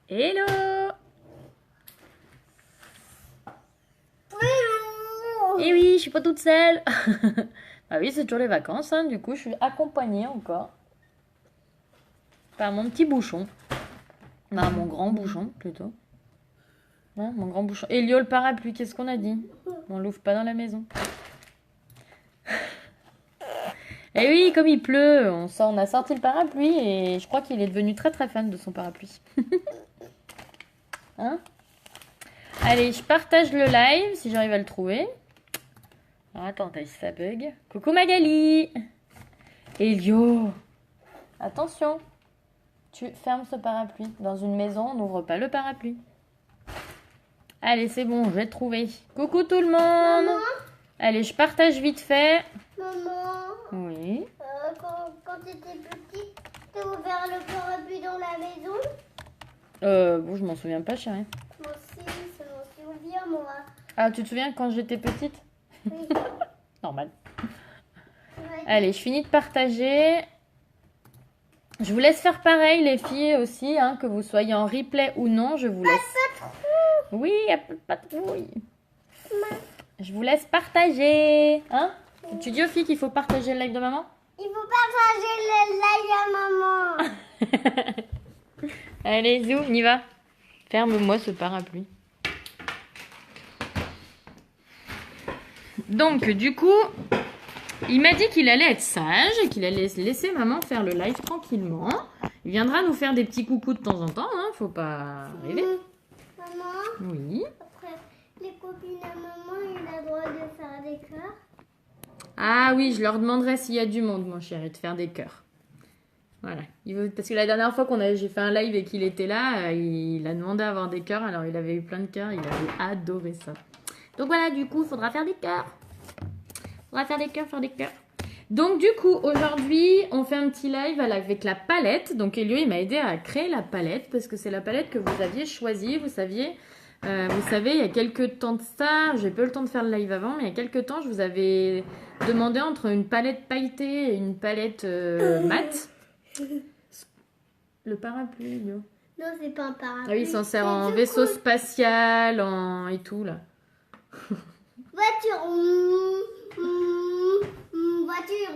Hello! Eh oui, je suis pas toute seule. Bah oui, c'est toujours les vacances, hein. Du coup, je suis accompagnée encore par mon petit bouchon. Non, mon grand bouchon, plutôt. Hein, mon grand bouchon. Elio, le parapluie, qu'est-ce qu'on a dit? On l'ouvre pas dans la maison. Eh oui, comme il pleut, on a sorti le parapluie et je crois qu'il est devenu très très fan de son parapluie. Hein? Allez, je partage le live si j'arrive à le trouver. Alors, attends, ça bug. Coucou Magali! Elio! Attention! Tu fermes ce parapluie. Dans une maison, on n'ouvre pas le parapluie. Allez, c'est bon, je vais te trouver. Coucou tout le monde! Maman, Allez, je partage vite fait. maman, Oui. quand tu étais petite, t'as ouvert le parapluie dans la maison? Bon, je m'en souviens pas, chérie. Moi aussi, ça m'en souvient, moi. Ah, tu te souviens quand j'étais petite? Oui. Normal. Ouais. Allez, je finis de partager. Je vous laisse faire pareil, les filles aussi, hein, que vous soyez en replay ou non, je vous laisse. Oui, pas de patrouille. Je vous laisse partager. Hein? Tu dis aux filles qu'il faut partager le live de maman? Il faut partager le live à maman. Allez, zou, on y va. Ferme-moi ce parapluie. Donc, du coup, il m'a dit qu'il allait être sage et qu'il allait laisser maman faire le live tranquillement. Il viendra nous faire des petits coucous de temps en temps, hein, faut pas rêver. Maman, Oui. après, les copines à maman, il a le droit de faire des cœurs. Ah oui, je leur demanderai s'il y a du monde, mon chéri, de faire des cœurs. Voilà. Parce que la dernière fois j'ai fait un live et qu'il était là, il a demandé à avoir des cœurs, alors il avait eu plein de cœurs, il avait adoré ça. Donc voilà, du coup, il faudra faire des cœurs. On va faire des cœurs, faire des cœurs. Donc du coup, aujourd'hui, on fait un petit live avec la palette. Donc Elio, il m'a aidé à créer la palette parce que c'est la palette que vous aviez choisie. Vous savez, il y a quelques temps de ça, j'ai pas eu le temps de faire le live avant, mais il y a quelques temps, je vous avais demandé entre une palette pailletée et une palette mat. Le parapluie, Elio. Non, c'est pas un parapluie. Ah oui, il s'en sert C'est en du vaisseau coup- spatial, et tout là. Voiture. Voiture.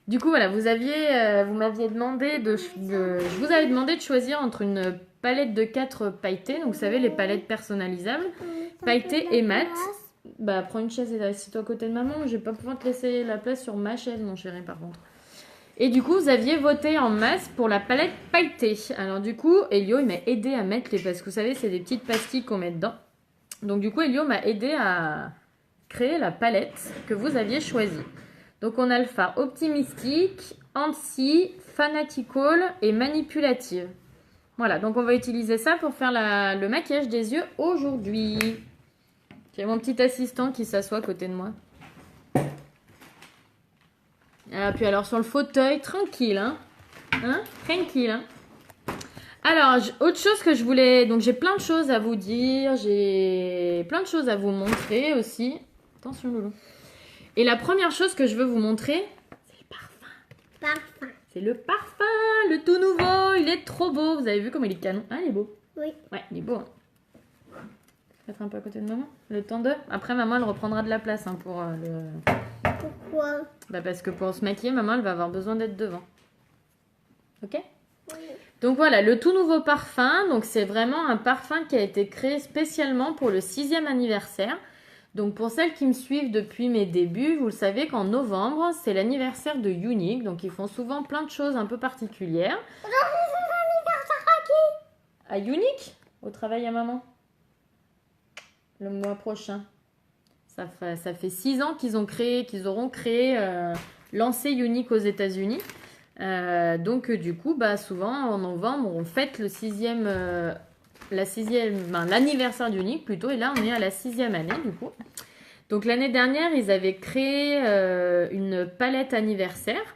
Du coup, voilà, vous m'aviez demandé je vous avais demandé de choisir entre une palette de 4 pailletées, donc vous savez, les palettes personnalisables, pailletées et mat. Bah, prends une chaise et assieds-toi à côté de maman, je vais pas pouvoir te laisser la place sur ma chaise, mon chéri, par contre. Et du coup, vous aviez voté en masse pour la palette pailletée. Alors du coup, Elio, il m'a aidé à mettre parce que vous savez, c'est des petites pastilles qu'on met dedans. Donc du coup, Elio m'a aidé à créer la palette que vous aviez choisie. Donc on a le phare optimistique, anti, fanatical et manipulative. Voilà, donc on va utiliser ça pour faire le maquillage des yeux aujourd'hui. J'ai mon petit assistant qui s'assoit à côté de moi. Ah, puis alors sur le fauteuil, tranquille, hein, tranquille, hein. Alors, autre chose que je voulais... Donc j'ai plein de choses à vous dire, j'ai plein de choses à vous montrer aussi. Attention, Loulou. Et la première chose que je veux vous montrer, c'est le parfum. Parfum. C'est le parfum, le tout nouveau. Il est trop beau. Vous avez vu comme il est canon? Ah, il est beau. Oui. Ouais, il est beau. Hein. Mettre un peu à côté de maman. Le temps de. Après, maman, elle reprendra de la place hein, pour le. Pourquoi? Bah, parce que pour se maquiller, maman, elle va avoir besoin d'être devant. Ok? Oui. Donc voilà, le tout nouveau parfum. Donc c'est vraiment un parfum qui a été créé spécialement pour le 6e anniversaire. Donc pour celles qui me suivent depuis mes débuts, vous le savez qu'en novembre, c'est l'anniversaire de Unique. Donc ils font souvent plein de choses un peu particulières. À Unique? Au travail à maman? Le mois prochain. Ça fait 6 ans qu'ils auront créé, lancé Unique aux États-Unis. Donc du coup, bah, souvent en novembre, on fête le 6e, l'anniversaire d'Unique plutôt. Et là, on est à la 6e année du coup. Donc l'année dernière, ils avaient créé une palette anniversaire.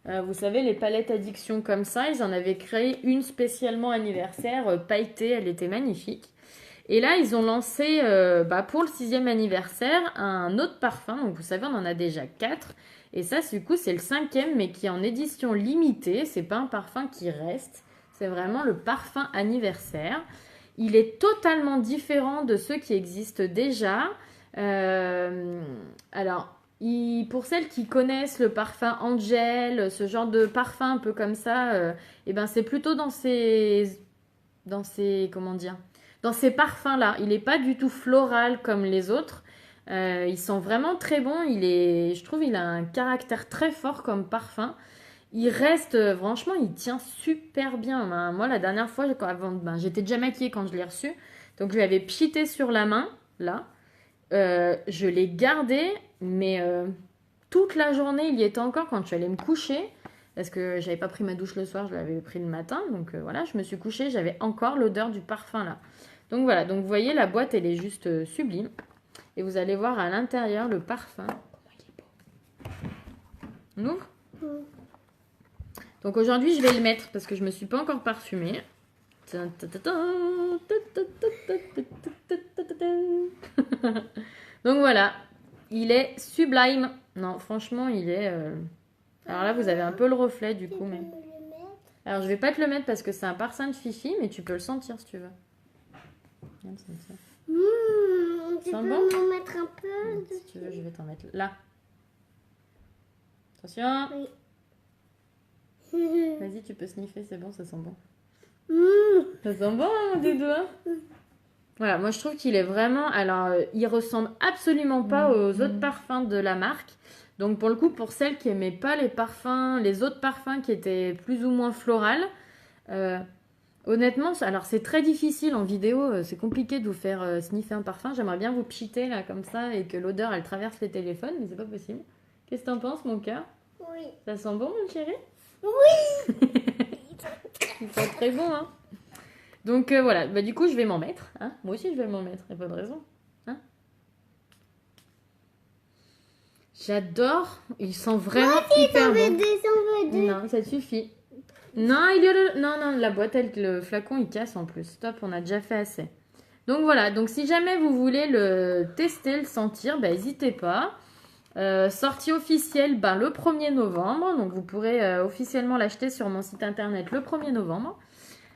Vous savez, les palettes addiction comme ça, ils en avaient créé une spécialement anniversaire, pailletée, elle était magnifique. Et là, ils ont lancé pour le 6e anniversaire un autre parfum. Donc vous savez, on en a déjà 4. Et ça, du coup, c'est le 5e, mais qui est en édition limitée. C'est pas un parfum qui reste. C'est vraiment le parfum anniversaire. Il est totalement différent de ceux qui existent déjà. Alors, pour celles qui connaissent le parfum Angel, ce genre de parfum un peu comme ça, et ben c'est plutôt dans ces comment dire, dans ces parfums-là. Il n'est pas du tout floral comme les autres. Ils sont vraiment très bons. Je trouve il a un caractère très fort comme parfum. Il reste, franchement, il tient super bien. Moi, la dernière fois, j'étais déjà maquillée quand je l'ai reçu. Donc, je l'avais pchité sur la main, là. Je l'ai gardé, mais toute la journée, il y était encore quand je suis allée me coucher. Parce que j'avais pas pris ma douche le soir, je l'avais pris le matin. Donc, voilà, je me suis couchée, j'avais encore l'odeur du parfum, là. Donc, voilà. Donc, vous voyez, la boîte, elle est juste sublime. Et vous allez voir à l'intérieur le parfum. On ouvre ? Donc aujourd'hui, je vais le mettre parce que je me suis pas encore parfumée. Donc voilà, il est sublime. Non, franchement, il est... Alors là, vous avez un peu le reflet du coup. Mais... Alors je vais pas te le mettre parce que c'est un parfum de Fifi, mais tu peux le sentir si tu veux. Regarde, c'est ça. Tu peux m'en mettre un peu Si tu veux, je vais t'en mettre là. Attention. Oui. Vas-y, tu peux sniffer, c'est bon, ça sent bon. Ça sent bon, hein, des doigts. Voilà, moi je trouve qu'il est vraiment... Alors, il ressemble absolument pas aux autres parfums de la marque. Donc pour le coup, pour celles qui n'aimaient pas les autres parfums qui étaient plus ou moins florales, honnêtement, alors c'est très difficile en vidéo, c'est compliqué de vous faire sniffer un parfum. J'aimerais bien vous pchiter là comme ça et que l'odeur elle traverse les téléphones, mais c'est pas possible. Qu'est-ce que t'en penses, mon cœur? Oui. Ça sent bon, mon chéri? Oui. Il sent très bon, hein. Donc voilà, bah, du coup je vais m'en mettre. Hein. Moi aussi je vais m'en mettre, il n'y a pas de raison. Hein. J'adore, il sent vraiment hyper bon. Non, ça suffit. Non, non, la boîte, le flacon il casse en plus. Stop, on a déjà fait assez. Donc voilà, donc si jamais vous voulez le tester, le sentir, bah, n'hésitez pas. Sortie officielle le 1er novembre. Donc vous pourrez officiellement l'acheter sur mon site internet le 1er novembre.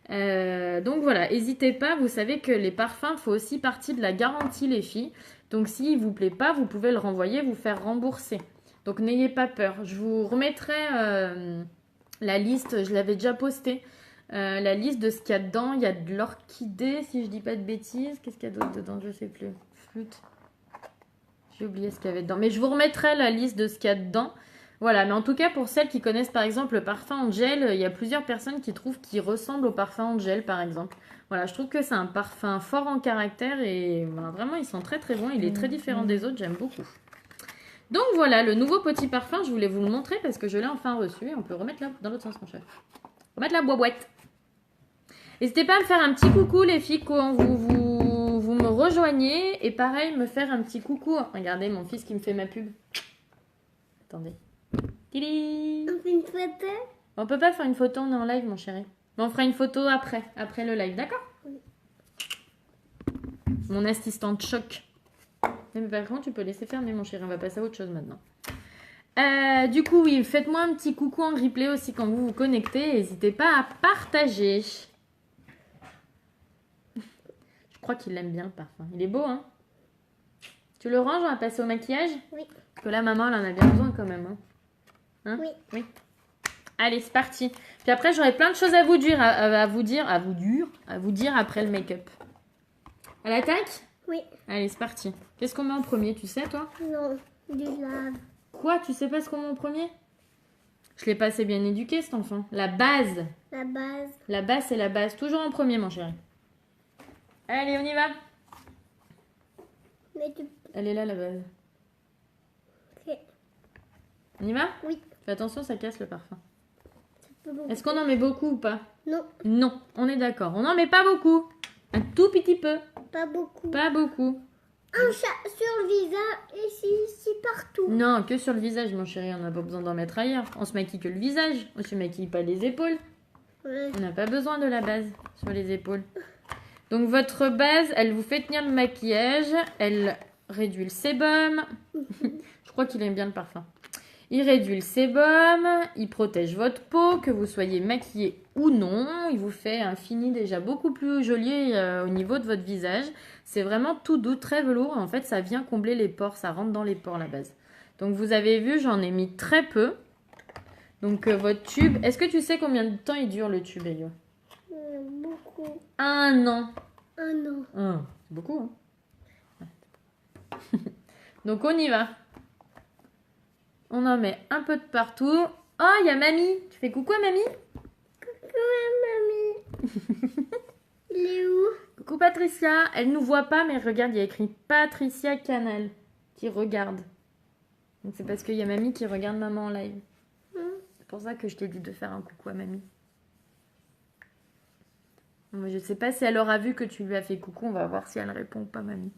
Donc voilà, n'hésitez pas, vous savez que les parfums font aussi partie de la garantie les filles. Donc s'il ne vous plaît pas, vous pouvez le renvoyer, vous faire rembourser. Donc n'ayez pas peur. Je vous remettrai la liste, je l'avais déjà postée. La liste de ce qu'il y a dedans. Il y a de l'orchidée, si je dis pas de bêtises. Qu'est-ce qu'il y a d'autre dedans? Je sais plus. Flûte. J'ai oublié ce qu'il y avait dedans. Mais je vous remettrai la liste de ce qu'il y a dedans. Voilà, mais en tout cas, pour celles qui connaissent par exemple le parfum Angel, il y a plusieurs personnes qui trouvent qu'il ressemble au parfum Angel par exemple. Voilà, je trouve que c'est un parfum fort en caractère et vraiment, il sent très très bon. Il est très différent des autres, j'aime beaucoup. Donc voilà, le nouveau petit parfum, je voulais vous le montrer parce que je l'ai enfin reçu. On peut remettre là dans l'autre sens, mon chef. Remettre la boîte. N'hésitez pas à me faire un petit coucou les filles quand vous me rejoignez. Et pareil, me faire un petit coucou. Regardez mon fils qui me fait ma pub. Attendez. Tili. On fait une photo? On peut pas faire une photo, on est en live mon chéri. Mais on fera une photo après le live, d'accord? Oui. Mon assistante choc. Mais par contre, tu peux laisser fermer mon chéri, on va passer à autre chose maintenant. Du coup, oui, faites-moi un petit coucou en replay aussi quand vous vous connectez. N'hésitez pas à partager. Je crois qu'il aime bien le parfum. Il est beau, hein? Tu le ranges, on va passer au maquillage? Oui. Parce que là, maman, elle en a bien besoin quand même. Hein? Oui. Oui. Allez, c'est parti. Puis après, j'aurai plein de choses à vous dire, à vous dire après le make-up. À l'attaque? Oui. Allez, c'est parti. Qu'est-ce qu'on met en premier, tu sais, toi? Non, du lave. Quoi? Tu sais pas ce qu'on met en premier? Je l'ai pas assez bien éduqué, cet enfant. La base. La base. La base, c'est la base. Toujours en premier, mon chéri. Allez, on y va. Mais tu... Elle est là, la base. Ok. On y va? Oui. Fais attention, ça casse le parfum. Bon. Est-ce qu'on en met beaucoup ou pas? Non, Non, on est d'accord. On n'en met pas beaucoup. Un tout petit peu. pas beaucoup. Pas beaucoup. Un chat sur le visage et ici partout. Non, que sur le visage, mon chéri. On n'a pas besoin d'en mettre ailleurs. On se maquille que le visage. On se maquille pas les épaules. Ouais. On n'a pas besoin de la base sur les épaules. Donc votre base, elle vous fait tenir le maquillage. Elle réduit le sébum. Je crois qu'il aime bien le parfum. Il réduit le sébum, il protège votre peau, que vous soyez maquillé ou non. Il vous fait un fini déjà beaucoup plus joli au niveau de votre visage. C'est vraiment tout doux, très velours. En fait, ça vient combler les pores, ça rentre dans les pores la base. Donc vous avez vu, j'en ai mis très peu. Donc votre tube, est-ce que tu sais combien de temps il dure le tube, Elio? Beaucoup. 1 an. 1 an. C'est beaucoup, hein. Donc on y va. On en met un peu de partout. Oh, il y a mamie. Tu fais coucou à mamie? Coucou, mamie. Il est où? Coucou Patricia. Elle nous voit pas, mais regarde, il y a écrit Patricia Canal qui regarde. Donc c'est parce qu'il y a mamie qui regarde maman en live. C'est pour ça que je t'ai dit de faire un coucou à mamie. Mais je sais pas si elle aura vu que tu lui as fait coucou. On va voir si elle répond ou pas, mamie.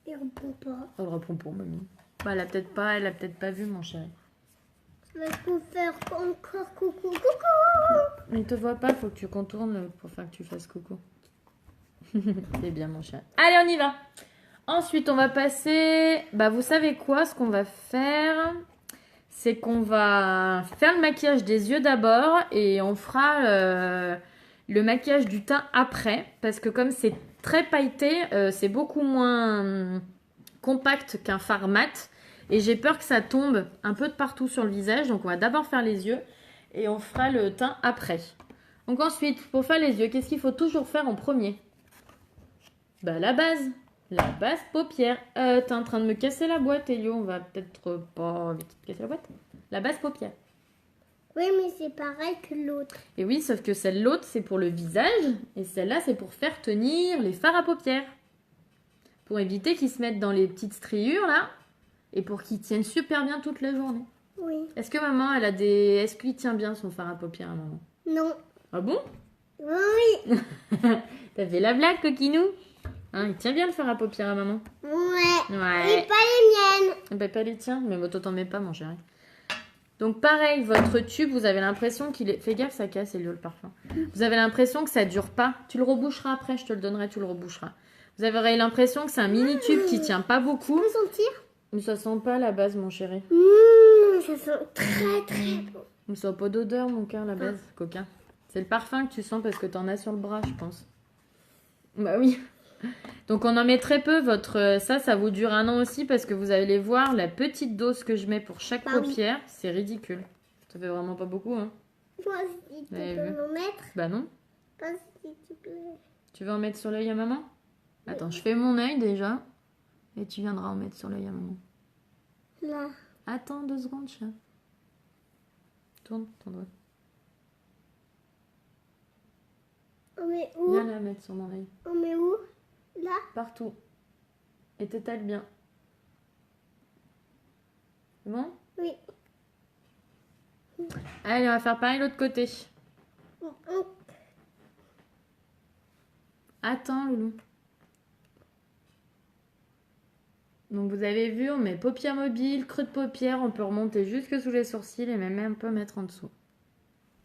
Il répond pas. Elle répond pour mamie. Bah, elle a peut-être pas vu, mon chéri. Je vais vous faire encore coucou. Coucou. Mais il te voit pas, faut que tu contournes pour faire que tu fasses coucou. C'est bien, mon chéri. Allez, on y va. Ensuite, on va passer... Bah, vous savez quoi? Ce qu'on va faire, c'est qu'on va faire le maquillage des yeux d'abord et on fera le maquillage du teint après. Parce que comme c'est très pailleté, c'est beaucoup moins compact qu'un fard mat. Et j'ai peur que ça tombe un peu de partout sur le visage. Donc, on va d'abord faire les yeux et on fera le teint après. Donc ensuite, pour faire les yeux, qu'est-ce qu'il faut toujours faire en premier? Bah, la base. La base paupière. T'es en train de me casser la boîte, Elio. On va peut-être pas vite casser la boîte. La base paupière. Oui, mais c'est pareil que l'autre. Et oui, sauf que l'autre, c'est pour le visage. Et celle-là, c'est pour faire tenir les fards à paupières. Pour éviter qu'ils se mettent dans les petites striures, là. Et pour qu'ils tiennent super bien toute la journée. Oui. Est-ce que maman, elle a des... Est-ce qu'il tient bien son fard à paupières, maman? Non. Ah bon? Oui. T'as fait la blague, coquinou? Hein, il tient bien le fard à paupières à maman? Ouais. Ouais. Et pas les miennes. Bah, pas les tiens, mais toi t'en mets pas, mon chéri. Donc pareil, votre tube, vous avez l'impression qu'il est... Fais gaffe, ça casse, Elio, le parfum. Vous avez l'impression que ça dure pas. Tu le reboucheras après, je te le donnerai, tu le reboucheras. Vous avez l'impression que c'est un mini tube qui tient pas beaucoup. Tu peux sentir? Mais ça sent pas la base, mon chéri. Ça sent très très bon. Mais ça n'a pas d'odeur, mon cœur, la base, coquin. C'est le parfum que tu sens parce que t'en as sur le bras, je pense. Bah oui. Donc on en met très peu. Ça vous dure 1 an aussi parce que vous allez voir la petite dose que je mets pour chaque paupière. C'est ridicule. Ça fait vraiment pas beaucoup, hein. Toi aussi, tu Vous avez peux vu? m'en mettre? Bah non. Toi aussi, tu peux. Tu veux en mettre sur l'œil à maman? Attends, je fais mon œil déjà. Et tu viendras en mettre sur l'œil à maman. Là. Attends 2 secondes, chat. Tourne ton doigt. On met où? Viens la mettre sur mon œil. On met où? Là? Partout. Et t'étales bien. C'est bon? Oui. Allez, on va faire pareil de l'autre côté. Attends, loulou. Donc vous avez vu, on met paupières mobiles, creux de paupières, on peut remonter jusque sous les sourcils et même un peu mettre en dessous.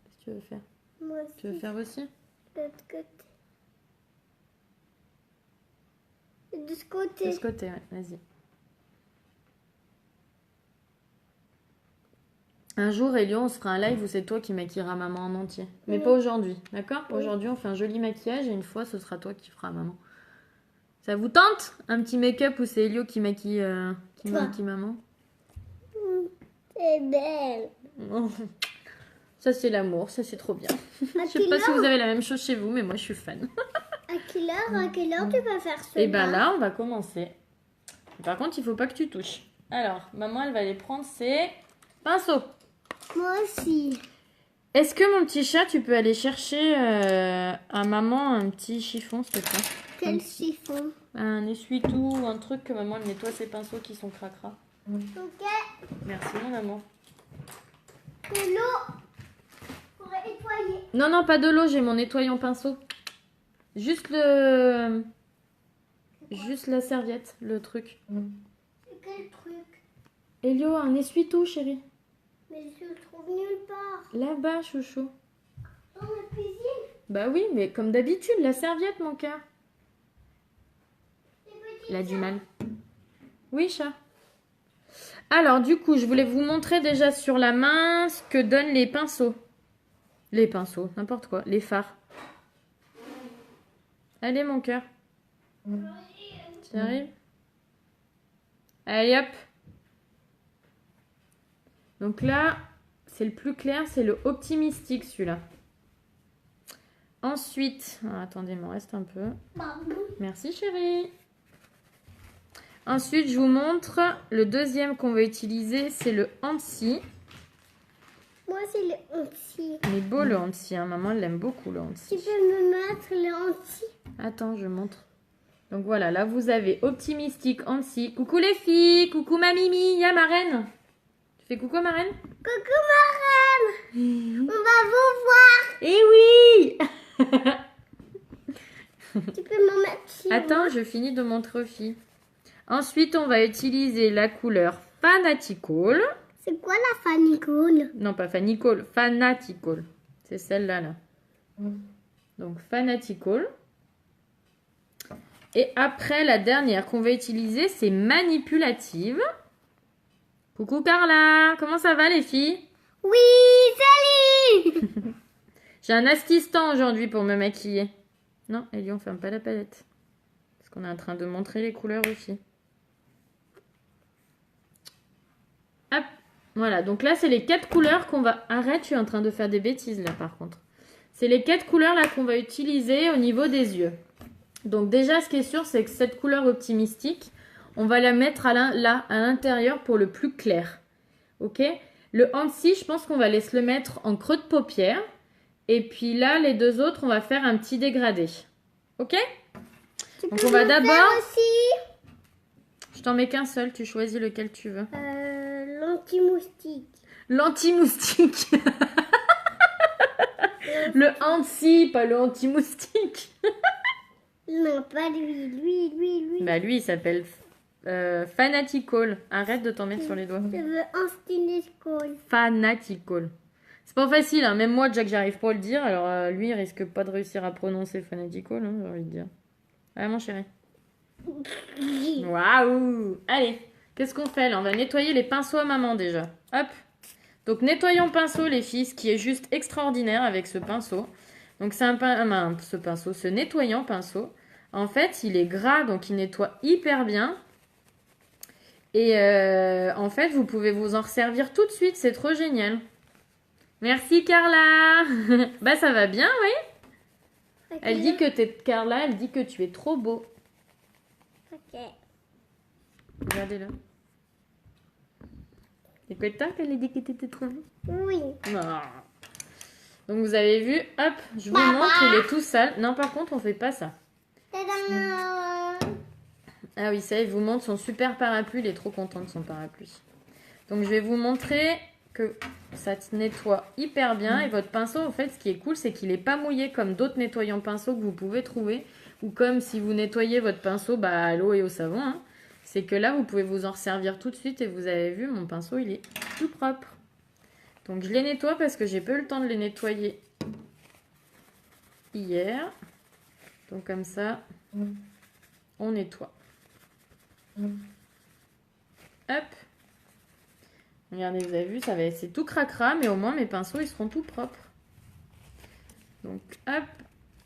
Qu'est-ce que tu veux faire? Moi aussi. Tu veux faire aussi? De l'autre côté. Et de ce côté. De ce côté, ouais, vas-y. Un jour, Elio, on se fera un live où c'est toi qui maquilleras maman en entier. Mais Oui. pas aujourd'hui, d'accord? Oui. Aujourd'hui, on fait un joli maquillage et une fois, ce sera toi qui feras maman. Ça vous tente? Un petit make-up où c'est Elio qui maquille, maquille maman? C'est belle. Oh. Ça, c'est l'amour, ça, c'est trop bien. À Je sais quelle pas si heure? vous avez la même chose chez vous, mais moi, je suis fan. À quelle heure tu vas faire ça? Et ben là, on va commencer. Par contre, il faut pas que tu touches. Alors, maman, elle va aller prendre ses pinceaux. Moi aussi. Est-ce que mon petit chat, tu peux aller chercher à maman un petit chiffon, s'il te plaît? Quel chiffon? Un essuie-tout ou un truc que maman elle nettoie ses pinceaux qui sont cracra. Ok. Merci, mon amour. De l'eau pour nettoyer. Non, non, pas de l'eau, j'ai mon nettoyant pinceau. Juste la serviette, le truc. C'est quel truc? Elio, un essuie-tout, chérie. Mais je le trouve nulle part. Là-bas, chouchou. Dans la cuisine? Bah oui, mais comme d'habitude, la serviette, mon cœur. Les petits Il a du mal. Oui, chat. Alors, du coup, je voulais vous montrer déjà sur la main ce que donnent les pinceaux. Les pinceaux, n'importe quoi. Les fards. Allez, mon cœur. Tu arrives? Allez, hop. Donc là, c'est le plus clair, c'est le Optimistique, celui-là. Ensuite, attendez, il m'en reste un peu. Merci, chérie. Ensuite, je vous montre le deuxième qu'on va utiliser, c'est le Hansi. Moi, c'est le Hansi. Il est beau le Hansi, hein. Maman, elle l'aime beaucoup le Hansi. Tu peux me mettre le Hansi? Attends, je montre. Donc voilà, là vous avez Optimistique, Hansi. Coucou les filles, coucou ma Mimi, y'a ma reine. Tu fais coucou ma reine? Coucou ma reine. On va vous voir. Eh oui. Tu peux m'en mettre sur Attends, je finis de montrer aux filles. Ensuite, on va utiliser la couleur Fanatical. C'est quoi la Fannicole? Non, pas Fannicol, Fanatical. C'est celle-là, là. Donc, Fanatical. Et après, la dernière qu'on va utiliser, c'est Manipulative. Coucou Carla, comment ça va les filles? Oui, salut. J'ai un assistant aujourd'hui pour me maquiller. Non, Ellie, on ferme pas la palette. Parce qu'on est en train de montrer les couleurs aux filles. Hop, voilà. Donc là, c'est les 4 couleurs qu'on va... Arrête, je suis en train de faire des bêtises là, par contre. C'est les 4 couleurs là qu'on va utiliser au niveau des yeux. Donc déjà, ce qui est sûr, c'est que cette couleur Optimistique, on va la mettre à l'intérieur pour le plus clair. Ok? Le Hansi, je pense qu'on va laisser le mettre en creux de paupière. Et puis là, les deux autres, on va faire un petit dégradé. Ok? Donc on va d'abord... Je t'en mets qu'un seul, tu choisis lequel tu veux. L'anti-moustique. L'anti-moustique. Le Hansi, pas le anti-moustique. Non, pas lui. Bah lui, il s'appelle Fanatical. Arrête de t'en mettre sur les doigts. Je veux Anti-moustique. Fanatical. C'est pas facile, hein. Même moi, Jack, j'arrive pas à le dire. Alors lui, il risque pas de réussir à prononcer Fanatical, hein, j'ai envie de dire. Allez, mon chéri. Waouh! Allez, qu'est-ce qu'on fait là? On va nettoyer les pinceaux à maman déjà. Hop! Donc nettoyons le pinceau les filles, ce qui est juste extraordinaire avec ce pinceau. Donc c'est ce nettoyant pinceau. En fait, il est gras, donc il nettoie hyper bien. Et en fait, vous pouvez vous en resservir tout de suite, c'est trop génial. Merci Carla! Bah ça va bien, oui? Elle dit que Carla, elle dit que tu es trop beau. Ok. Regardez-le. C'est quoi toi qu'elle a dit que t'étais trop beau? Oui. Ah. Donc vous avez vu, hop, je vous montre, il est tout sale. Non, par contre, on fait pas ça. Tadam. Ah oui, ça, il vous montre son super parapluie. Il est trop content de son parapluie. Donc je vais vous montrer que ça se nettoie hyper bien. Et votre pinceau, en fait, ce qui est cool, c'est qu'il n'est pas mouillé comme d'autres nettoyants pinceaux que vous pouvez trouver. Ou comme si vous nettoyez votre pinceau à l'eau et au savon. Hein. C'est que là, vous pouvez vous en resservir tout de suite. Et vous avez vu, mon pinceau, il est tout propre. Donc je les nettoie parce que j'ai pas eu le temps de les nettoyer hier. Donc comme ça, on nettoie. Hop. Regardez, vous avez vu, c'est tout cracra, mais au moins mes pinceaux, ils seront tout propres. Donc hop.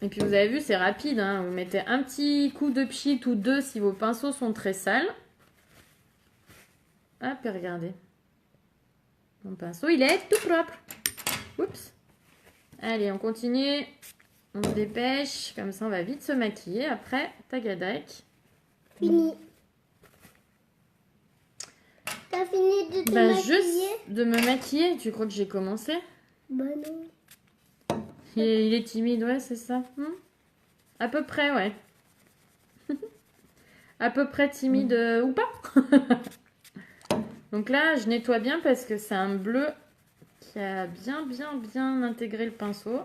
Et puis vous avez vu, c'est rapide. Hein. Vous mettez un petit coup de pchit ou deux si vos pinceaux sont très sales. Hop, et regardez. Mon pinceau, il est tout propre. Oups. Allez, on continue. On se dépêche. Comme ça, on va vite se maquiller. Après, tagadac. Fini. T'as fini de te maquiller? Juste de me maquiller. Tu crois que j'ai commencé? Bah non. Il est timide, ouais, c'est ça. À peu près, ouais. À peu près timide ou pas. Donc là, je nettoie bien parce que c'est un bleu qui a bien intégré le pinceau.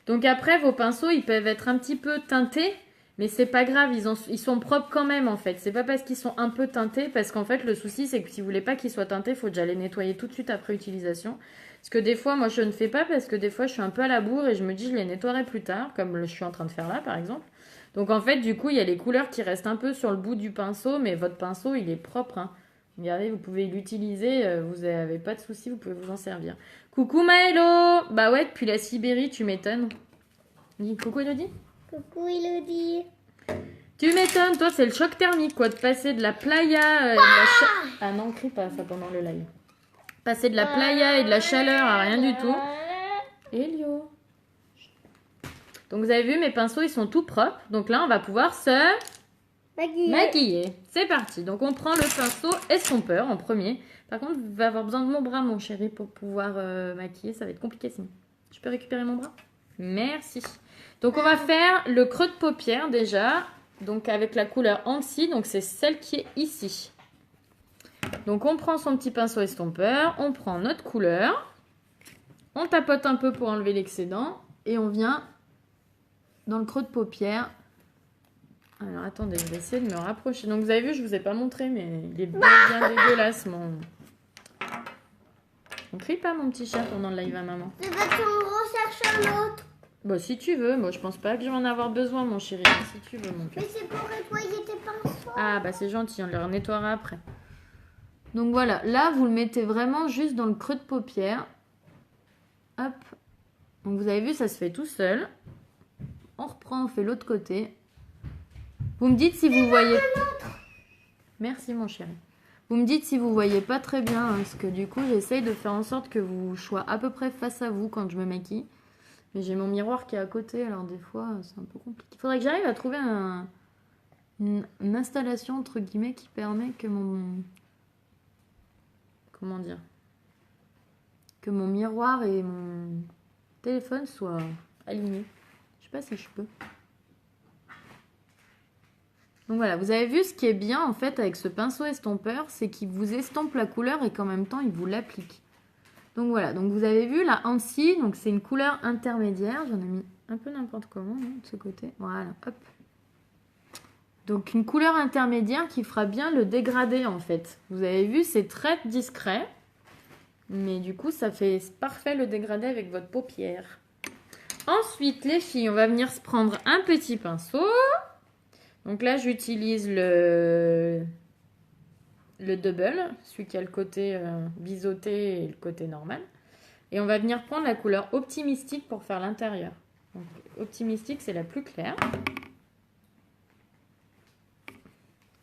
Donc après, vos pinceaux, ils peuvent être un petit peu teintés, mais c'est pas grave, ils sont propres quand même en fait. C'est pas parce qu'ils sont un peu teintés, parce qu'en fait, le souci, c'est que si vous voulez pas qu'ils soient teintés, il faut déjà les nettoyer tout de suite après utilisation. Parce que des fois, moi, je ne fais pas parce que des fois, je suis un peu à la bourre et je me dis, je les nettoierai plus tard, comme je suis en train de faire là, par exemple. Donc en fait, du coup, il y a les couleurs qui restent un peu sur le bout du pinceau, mais votre pinceau, il est propre, hein. Regardez, vous pouvez l'utiliser, vous n'avez pas de souci, vous pouvez vous en servir. Coucou Maëlo! Bah ouais, depuis la Sibérie, tu m'étonnes. Dis coucou Elodie. Coucou Elodie. Tu m'étonnes, toi c'est le choc thermique quoi, de passer de la playa ah non, crie pas ça pendant le live. Passer de la playa et de la chaleur à rien du tout. Elio. Donc vous avez vu, mes pinceaux ils sont tout propres. Donc là on va pouvoir se maquiller. C'est parti. Donc on prend le pinceau estompeur en premier. Par contre, vous allez avoir besoin de mon bras mon chéri pour pouvoir maquiller. Ça va être compliqué sinon. Je peux récupérer mon bras? Merci. Donc on va faire le creux de paupière déjà. Donc avec la couleur Annecy, donc c'est celle qui est ici. Donc on prend son petit pinceau estompeur, on prend notre couleur, on tapote un peu pour enlever l'excédent et on vient dans le creux de paupière. Alors attendez, je vais essayer de me rapprocher. Donc vous avez vu, je vous ai pas montré, mais il est bien dégueulasse mon... On crie pas mon petit chat pendant le live à maman. C'est parce qu'on recherche un autre. Bah si tu veux, moi je pense pas que je vais en avoir besoin mon chéri, si tu veux mon cœur. Mais c'est pour nettoyer tes pinceaux. Ah bah c'est gentil, on les nettoiera après. Donc voilà, là vous le mettez vraiment juste dans le creux de paupière. Hop. Donc vous avez vu, ça se fait tout seul. On reprend, on fait l'autre côté. Vous me dites si vous voyez... Merci mon chéri. Vous me dites si vous voyez pas très bien, hein, parce que du coup j'essaye de faire en sorte que vous soyez à peu près face à vous quand je me maquille. Mais j'ai mon miroir qui est à côté, alors des fois, c'est un peu compliqué. Il faudrait que j'arrive à trouver une installation, entre guillemets, qui permet que mon... Comment dire? Que mon miroir et mon téléphone soient alignés. Je sais pas si je peux. Donc voilà, vous avez vu ce qui est bien, en fait, avec ce pinceau estompeur, c'est qu'il vous estompe la couleur et qu'en même temps, il vous l'applique. Donc voilà, donc vous avez vu la Annecy, donc c'est une couleur intermédiaire. J'en ai mis un peu n'importe comment hein, de ce côté. Voilà, hop. Donc une couleur intermédiaire qui fera bien le dégradé en fait. Vous avez vu, c'est très discret. Mais du coup, ça fait parfait le dégradé avec votre paupière. Ensuite, les filles, on va venir se prendre un petit pinceau. Donc là, j'utilise le double, celui qui a le côté biseauté et le côté normal. Et on va venir prendre la couleur optimistique pour faire l'intérieur. Donc optimistique, c'est la plus claire.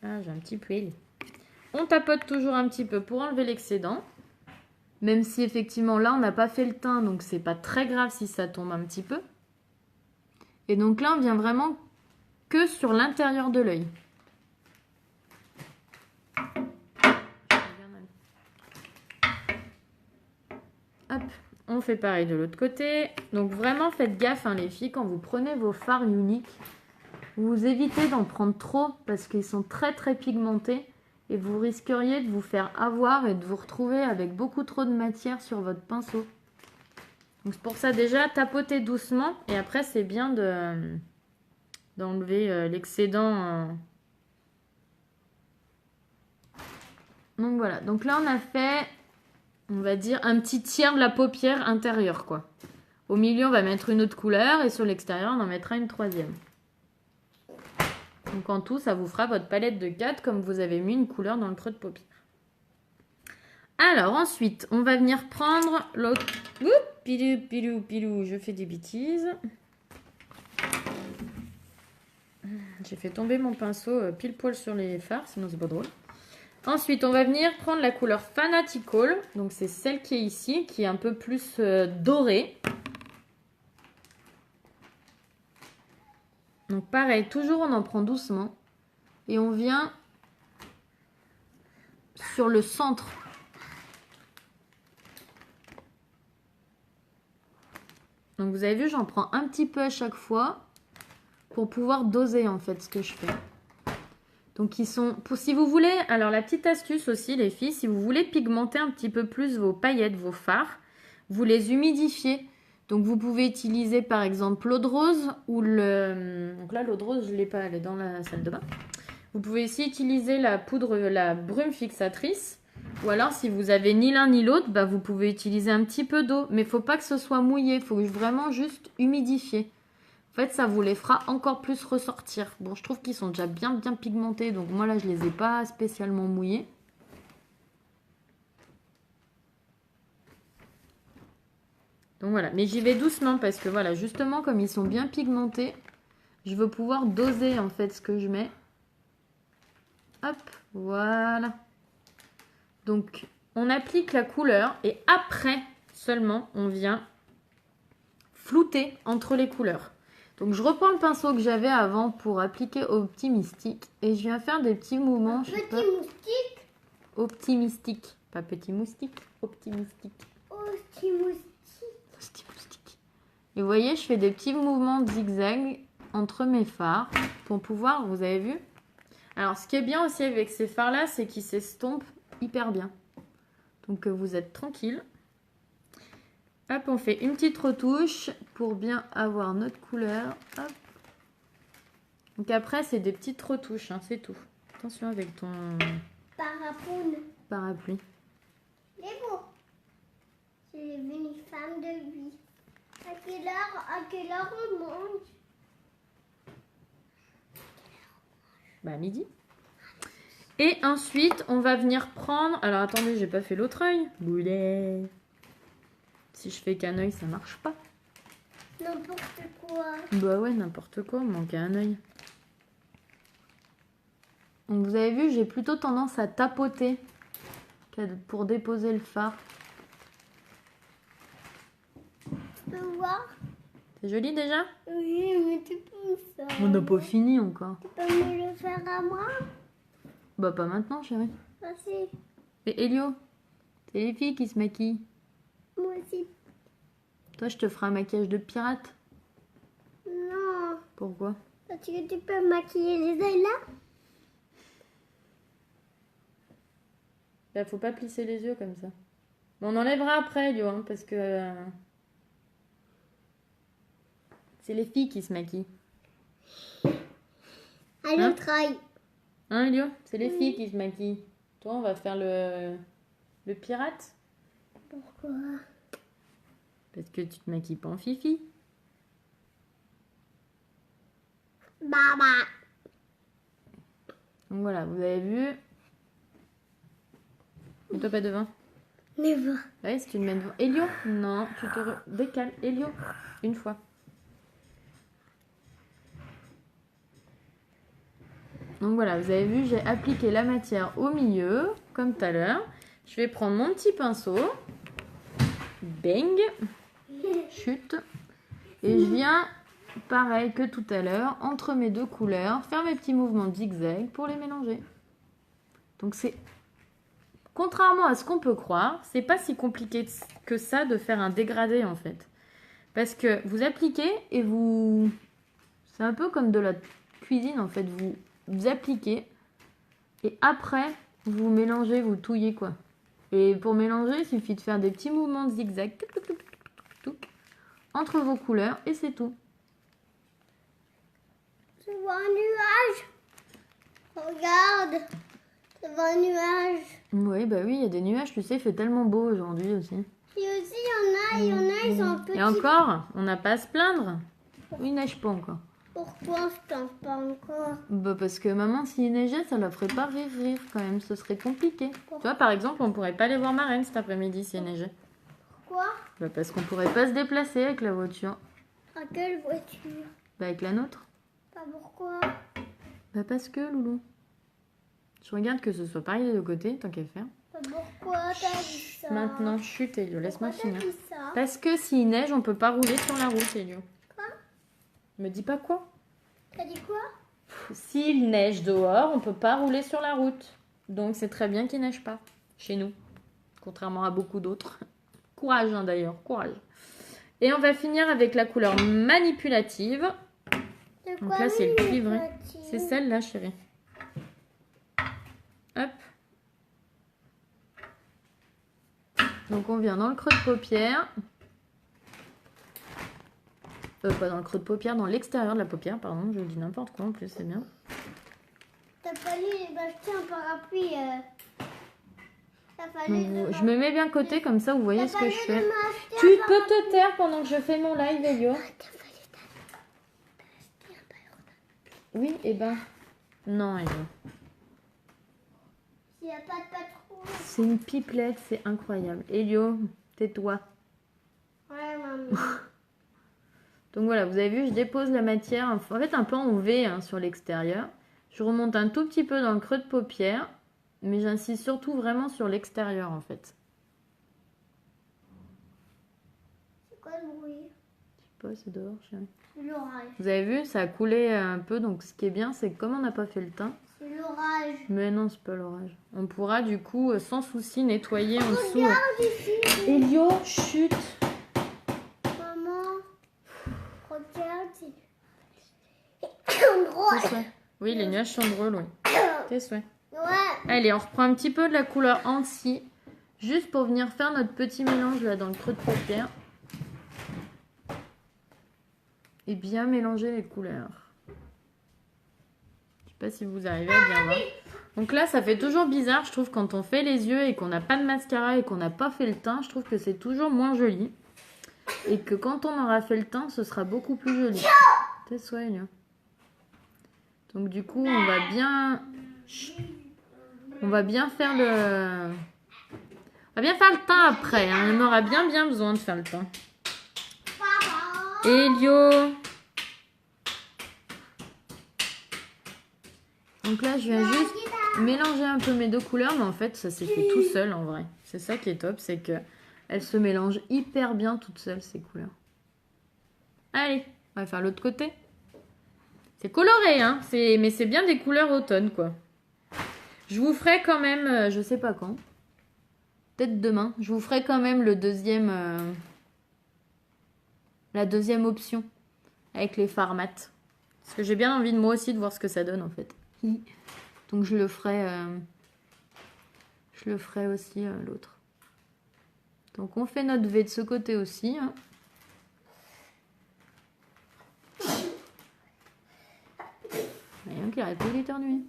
Ah, j'ai un petit poil. On tapote toujours un petit peu pour enlever l'excédent. Même si effectivement là, on n'a pas fait le teint, donc c'est pas très grave si ça tombe un petit peu. Et donc là, on vient vraiment que sur l'intérieur de l'œil. Hop, on fait pareil de l'autre côté. Donc vraiment faites gaffe hein, les filles, quand vous prenez vos fards uniques, vous évitez d'en prendre trop parce qu'ils sont très très pigmentés et vous risqueriez de vous faire avoir et de vous retrouver avec beaucoup trop de matière sur votre pinceau. Donc c'est pour ça déjà tapotez doucement et après c'est bien d'enlever l'excédent. Donc voilà, donc là on a fait... On va dire un petit tiers de la paupière intérieure, quoi. Au milieu, on va mettre une autre couleur et sur l'extérieur, on en mettra une troisième. Donc en tout, ça vous fera votre palette de 4 comme vous avez mis une couleur dans le creux de paupière. Alors ensuite, on va venir prendre l'autre... Oups, pilou, pilou, pilou, je fais des bêtises. J'ai fait tomber mon pinceau pile poil sur les fards, sinon c'est pas drôle. Ensuite, on va venir prendre la couleur Fanatical. Donc, c'est celle qui est ici, qui est un peu plus dorée. Donc, pareil, toujours on en prend doucement. Et on vient sur le centre. Donc, vous avez vu, j'en prends un petit peu à chaque fois pour pouvoir doser, en fait, ce que je fais. Donc, ils sont... si vous voulez... Alors, la petite astuce aussi, les filles, si vous voulez pigmenter un petit peu plus vos paillettes, vos fards, vous les humidifiez. Donc, vous pouvez utiliser, par exemple, l'eau de rose ou le... Donc là, l'eau de rose, je ne l'ai pas, elle est dans la salle de bain. Vous pouvez aussi utiliser la poudre, la brume fixatrice. Ou alors, si vous avez ni l'un ni l'autre, bah, vous pouvez utiliser un petit peu d'eau. Mais il ne faut pas que ce soit mouillé, il faut vraiment juste humidifier. En fait, ça vous les fera encore plus ressortir. Bon, je trouve qu'ils sont déjà bien pigmentés. Donc, moi, là, je ne les ai pas spécialement mouillés. Donc voilà, mais j'y vais doucement parce que voilà, justement comme ils sont bien pigmentés, je veux pouvoir doser en fait ce que je mets. Hop, voilà. Donc on applique la couleur et après seulement on vient flouter entre les couleurs. Donc je reprends le pinceau que j'avais avant pour appliquer au petit mystique et je viens faire des petits mouvements. Petit moustique. Au petit mystique, pas petit moustique, au petit mystique. Petit moustique. Petit moustique. Et vous voyez, je fais des petits mouvements de zigzag entre mes fards pour pouvoir, vous avez vu? Alors ce qui est bien aussi avec ces fards là, c'est qu'ils s'estompent hyper bien. Donc vous êtes tranquille. Hop, on fait une petite retouche pour bien avoir notre couleur. Hop. Donc après, c'est des petites retouches, hein, c'est tout. Attention avec ton parapluie. Il est beau. C'est une femme de vie. À quelle heure on mange? Bah à midi. Et ensuite, on va venir prendre... Alors attendez, j'ai pas fait l'autre œil. Boulet. Si je fais qu'un œil, ça marche pas. N'importe quoi. Bah ouais, n'importe quoi, il manque un œil. Donc vous avez vu, j'ai plutôt tendance à tapoter pour déposer le fard. Tu peux voir? C'est joli déjà? Oui, mais tu peux ça. On n'a pas fini encore. Tu peux me le faire à moi? Bah pas maintenant, chérie. Merci. Et Elio, c'est les filles qui se maquillent. Moi aussi. Toi, je te ferai un maquillage de pirate. Non. Pourquoi? Parce que tu peux maquiller les yeux là? Bah, faut pas plisser les yeux comme ça. Mais on enlèvera après, Elio, hein, parce que... c'est les filles qui se maquillent. À l'autre œil. Hein, Elio? C'est les filles qui se maquillent. Toi, on va faire le pirate. Pourquoi? Parce que tu te maquilles pas en fifi. Baba. Donc voilà, vous avez vu. Mets-toi pas devant. Never. Ouais, si tu le mets devant. Elio? Non, tu te décales. Elio, une fois. Donc voilà, vous avez vu, j'ai appliqué la matière au milieu, comme tout à l'heure. Je vais prendre mon petit pinceau. Bang. Chute. Et je viens, pareil que tout à l'heure, entre mes deux couleurs, faire mes petits mouvements de zigzag pour les mélanger. Donc c'est, contrairement à ce qu'on peut croire, c'est pas si compliqué que ça de faire un dégradé en fait. Parce que vous appliquez et vous... C'est un peu comme de la cuisine en fait. Vous appliquez et après vous mélangez, vous touillez quoi. Et pour mélanger, il suffit de faire des petits mouvements de zigzag entre vos couleurs et c'est tout. Je vois un nuage. Regarde. Je vois un nuage. Oui, bah oui, il y a des nuages, tu sais, il fait tellement beau aujourd'hui aussi. Et aussi, il y en a, ils sont petits. Et encore, on n'a pas à se plaindre. Il neige pas encore. Pourquoi je t'en pas encore? Bah parce que maman, s'il neigeait, ça la ferait pas rire quand même, ce serait compliqué. Tu vois, par exemple, on pourrait pas aller voir ma reine cet après-midi s'il neigeait. Pourquoi? Bah parce qu'on pourrait pas se déplacer avec la voiture. À quelle voiture? Bah avec la nôtre. Pas pourquoi? Bah parce que, Loulou. Je regarde que ce soit pareil des deux côtés, tant qu'à faire. Pas pourquoi t'as dit ça? Maintenant, chut, Elio, laisse-moi Pourquoi finir. t'as dit ça? Parce que s'il neige, on peut pas rouler sur la route, Elio. Quoi? Me dis pas quoi? T'as dit quoi? S'il neige dehors, on peut pas rouler sur la route. Donc c'est très bien qu'il neige pas chez nous, contrairement à beaucoup d'autres. Courage hein, d'ailleurs, courage. Et on va finir avec la couleur manipulative. De Donc quoi là c'est le cuivré. manipulative? C'est celle-là chérie. Hop. Donc on vient dans le creux de paupière. Pas dans le creux de paupière, dans l'extérieur de la paupière, pardon, je dis n'importe quoi en plus, c'est bien. T'as fallu m'acheter un parapluie. T'as fallu Donc, je me mets bien côté comme ça, vous voyez ce que je fais. m'acheter Tu un peux parapluie. te taire pendant que je fais mon live, Elio. T'as fallu t'acheter un parapluie. Oui, et ben. Non, Elio. S'il n'y a pas de patrouille. C'est une pipelette, c'est incroyable. Elio, tais-toi. Ouais, maman. Donc voilà, vous avez vu, je dépose la matière, en fait un peu en V hein, sur l'extérieur. Je remonte un tout petit peu dans le creux de paupière, mais j'insiste surtout vraiment sur l'extérieur en fait. C'est quoi le bruit? Je sais pas, c'est dehors, chérie. C'est l'orage. Vous avez vu, ça a coulé un peu, donc ce qui est bien, c'est que comme on n'a pas fait le teint. C'est l'orage. Mais non, c'est pas l'orage. On pourra du coup, sans souci, nettoyer en dessous. Regarde ici. Elio, chut! Maman, regarde. C'est droit. Tes souhaits. Oui, les nuages sont drôles, oui. Tes souhaits. Ouais. Allez, on reprend un petit peu de la couleur anti, juste pour venir faire notre petit mélange là dans le creux de paupière. Et bien mélanger les couleurs. Je sais pas si vous arrivez à bien voir. Donc là, ça fait toujours bizarre, je trouve, quand on fait les yeux et qu'on n'a pas de mascara et qu'on n'a pas fait le teint, je trouve que c'est toujours moins joli. Et que quand on aura fait le teint, ce sera beaucoup plus joli. Tes souhaits, Elia. Donc du coup, on va bien... On va bien faire le... On va bien faire le teint après. Hein. On aura bien besoin de faire le teint. Elio. Donc là, je viens juste mélanger un peu mes deux couleurs. Mais en fait, ça s'est fait tout seul en vrai. C'est ça qui est top. C'est que elles se mélangent hyper bien toutes seules, ces couleurs. Allez, on va faire l'autre côté. C'est coloré, hein. Mais c'est bien des couleurs automne, quoi. Je vous ferai quand même, je sais pas quand, peut-être demain, je vous ferai quand même le deuxième, la deuxième option avec les fards mat. Parce que j'ai bien envie de moi aussi de voir ce que ça donne en fait. Donc je le ferai aussi l'autre. Donc on fait notre V de ce côté aussi. Hein. Il y a un qui arrête pas d'éternuer.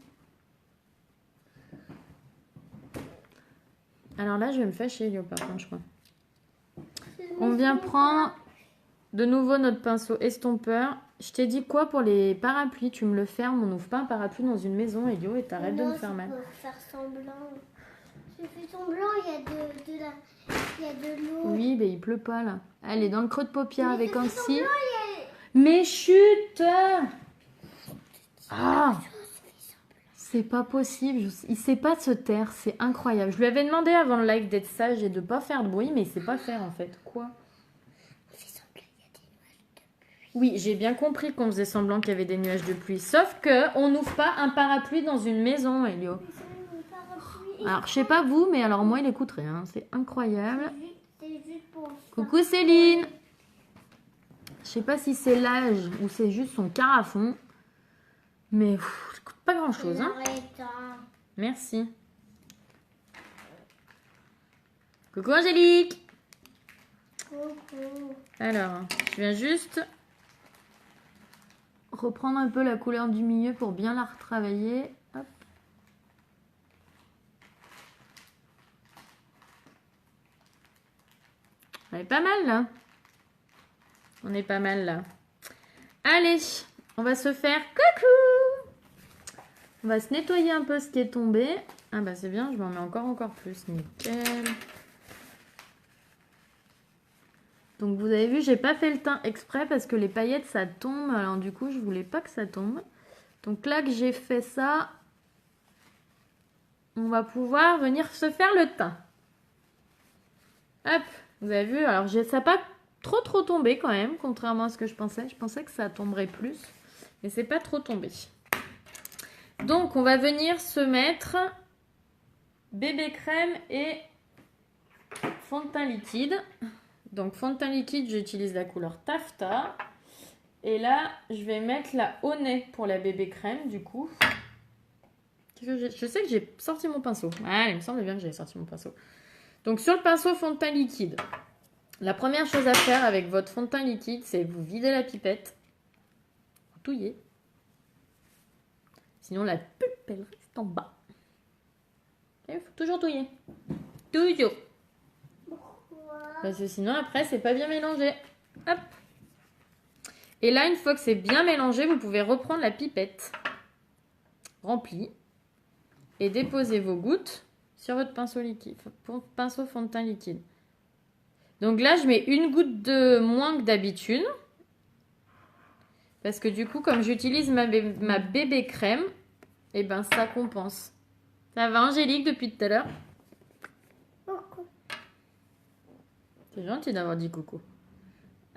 Alors là, je vais me fâcher, Léo, par contre, je crois. On vient prendre de nouveau notre pinceau estompeur. Je t'ai dit quoi pour les parapluies? Tu me le fermes, on n'ouvre pas un parapluie dans une maison, Elio, et t'arrêtes de me faire mal. Non, je peux faire semblant. Je fais semblant, il y a de l'eau. Oui, mais il pleut pas, là. Allez, dans le creux de paupière Mais avec je fais Annecy. semblant, Mais chut! Ah! C'est pas possible, il sait pas se taire, c'est incroyable. Je lui avais demandé avant le live d'être sage et de pas faire de bruit, mais il sait pas faire en fait. Quoi? On fait semblant, il y a des nuages de pluie. Oui, j'ai bien compris qu'on faisait semblant qu'il y avait des nuages de pluie. Sauf que on n'ouvre pas un parapluie dans une maison, Elio. Alors, je sais pas vous, mais alors moi, il écouterait. Hein. C'est incroyable. C'est juste pour ça. Coucou Céline! Je sais pas si c'est l'âge ou c'est juste son carafon. Mais ça coûte pas grand chose. Hein. Merci. Coucou Angélique! Coucou. Alors, je viens juste reprendre un peu la couleur du milieu pour bien la retravailler. Hop. On est pas mal là. On est pas mal là. Allez, on va se faire coucou. On va se nettoyer un peu ce qui est tombé. Ah bah c'est bien, je m'en mets encore plus. Nickel. Donc vous avez vu, j'ai pas fait le teint exprès parce que les paillettes ça tombe. Alors du coup, je voulais pas que ça tombe. Donc là que j'ai fait ça, on va pouvoir venir se faire le teint. Hop, vous avez vu, alors ça n'a pas trop tombé quand même, contrairement à ce que je pensais. Je pensais que ça tomberait plus, mais c'est pas trop tombé. Donc on va venir se mettre bébé crème et fond de teint liquide. Donc fond de teint liquide, j'utilise la couleur taffetas. Et là, je vais mettre la Honey pour la bébé crème du coup. Je sais que j'ai sorti mon pinceau. Ah, il me semble bien que j'avais sorti mon pinceau. Donc sur le pinceau fond de teint liquide, la première chose à faire avec votre fond de teint liquide, c'est vous videz la pipette, vous touillez. Sinon la pulpe elle reste en bas. Il faut toujours touiller. Toujours. Parce que sinon après c'est pas bien mélangé. Hop. Et là une fois que c'est bien mélangé, vous pouvez reprendre la pipette remplie et déposer vos gouttes sur votre pinceau liquide, pinceau fond de teint liquide. Donc là, je mets une goutte de moins que d'habitude. Parce que du coup, comme j'utilise ma bébé crème, et ben ça compense. Ça va, Angélique, depuis tout à l'heure? Coucou. C'est gentil d'avoir dit coucou.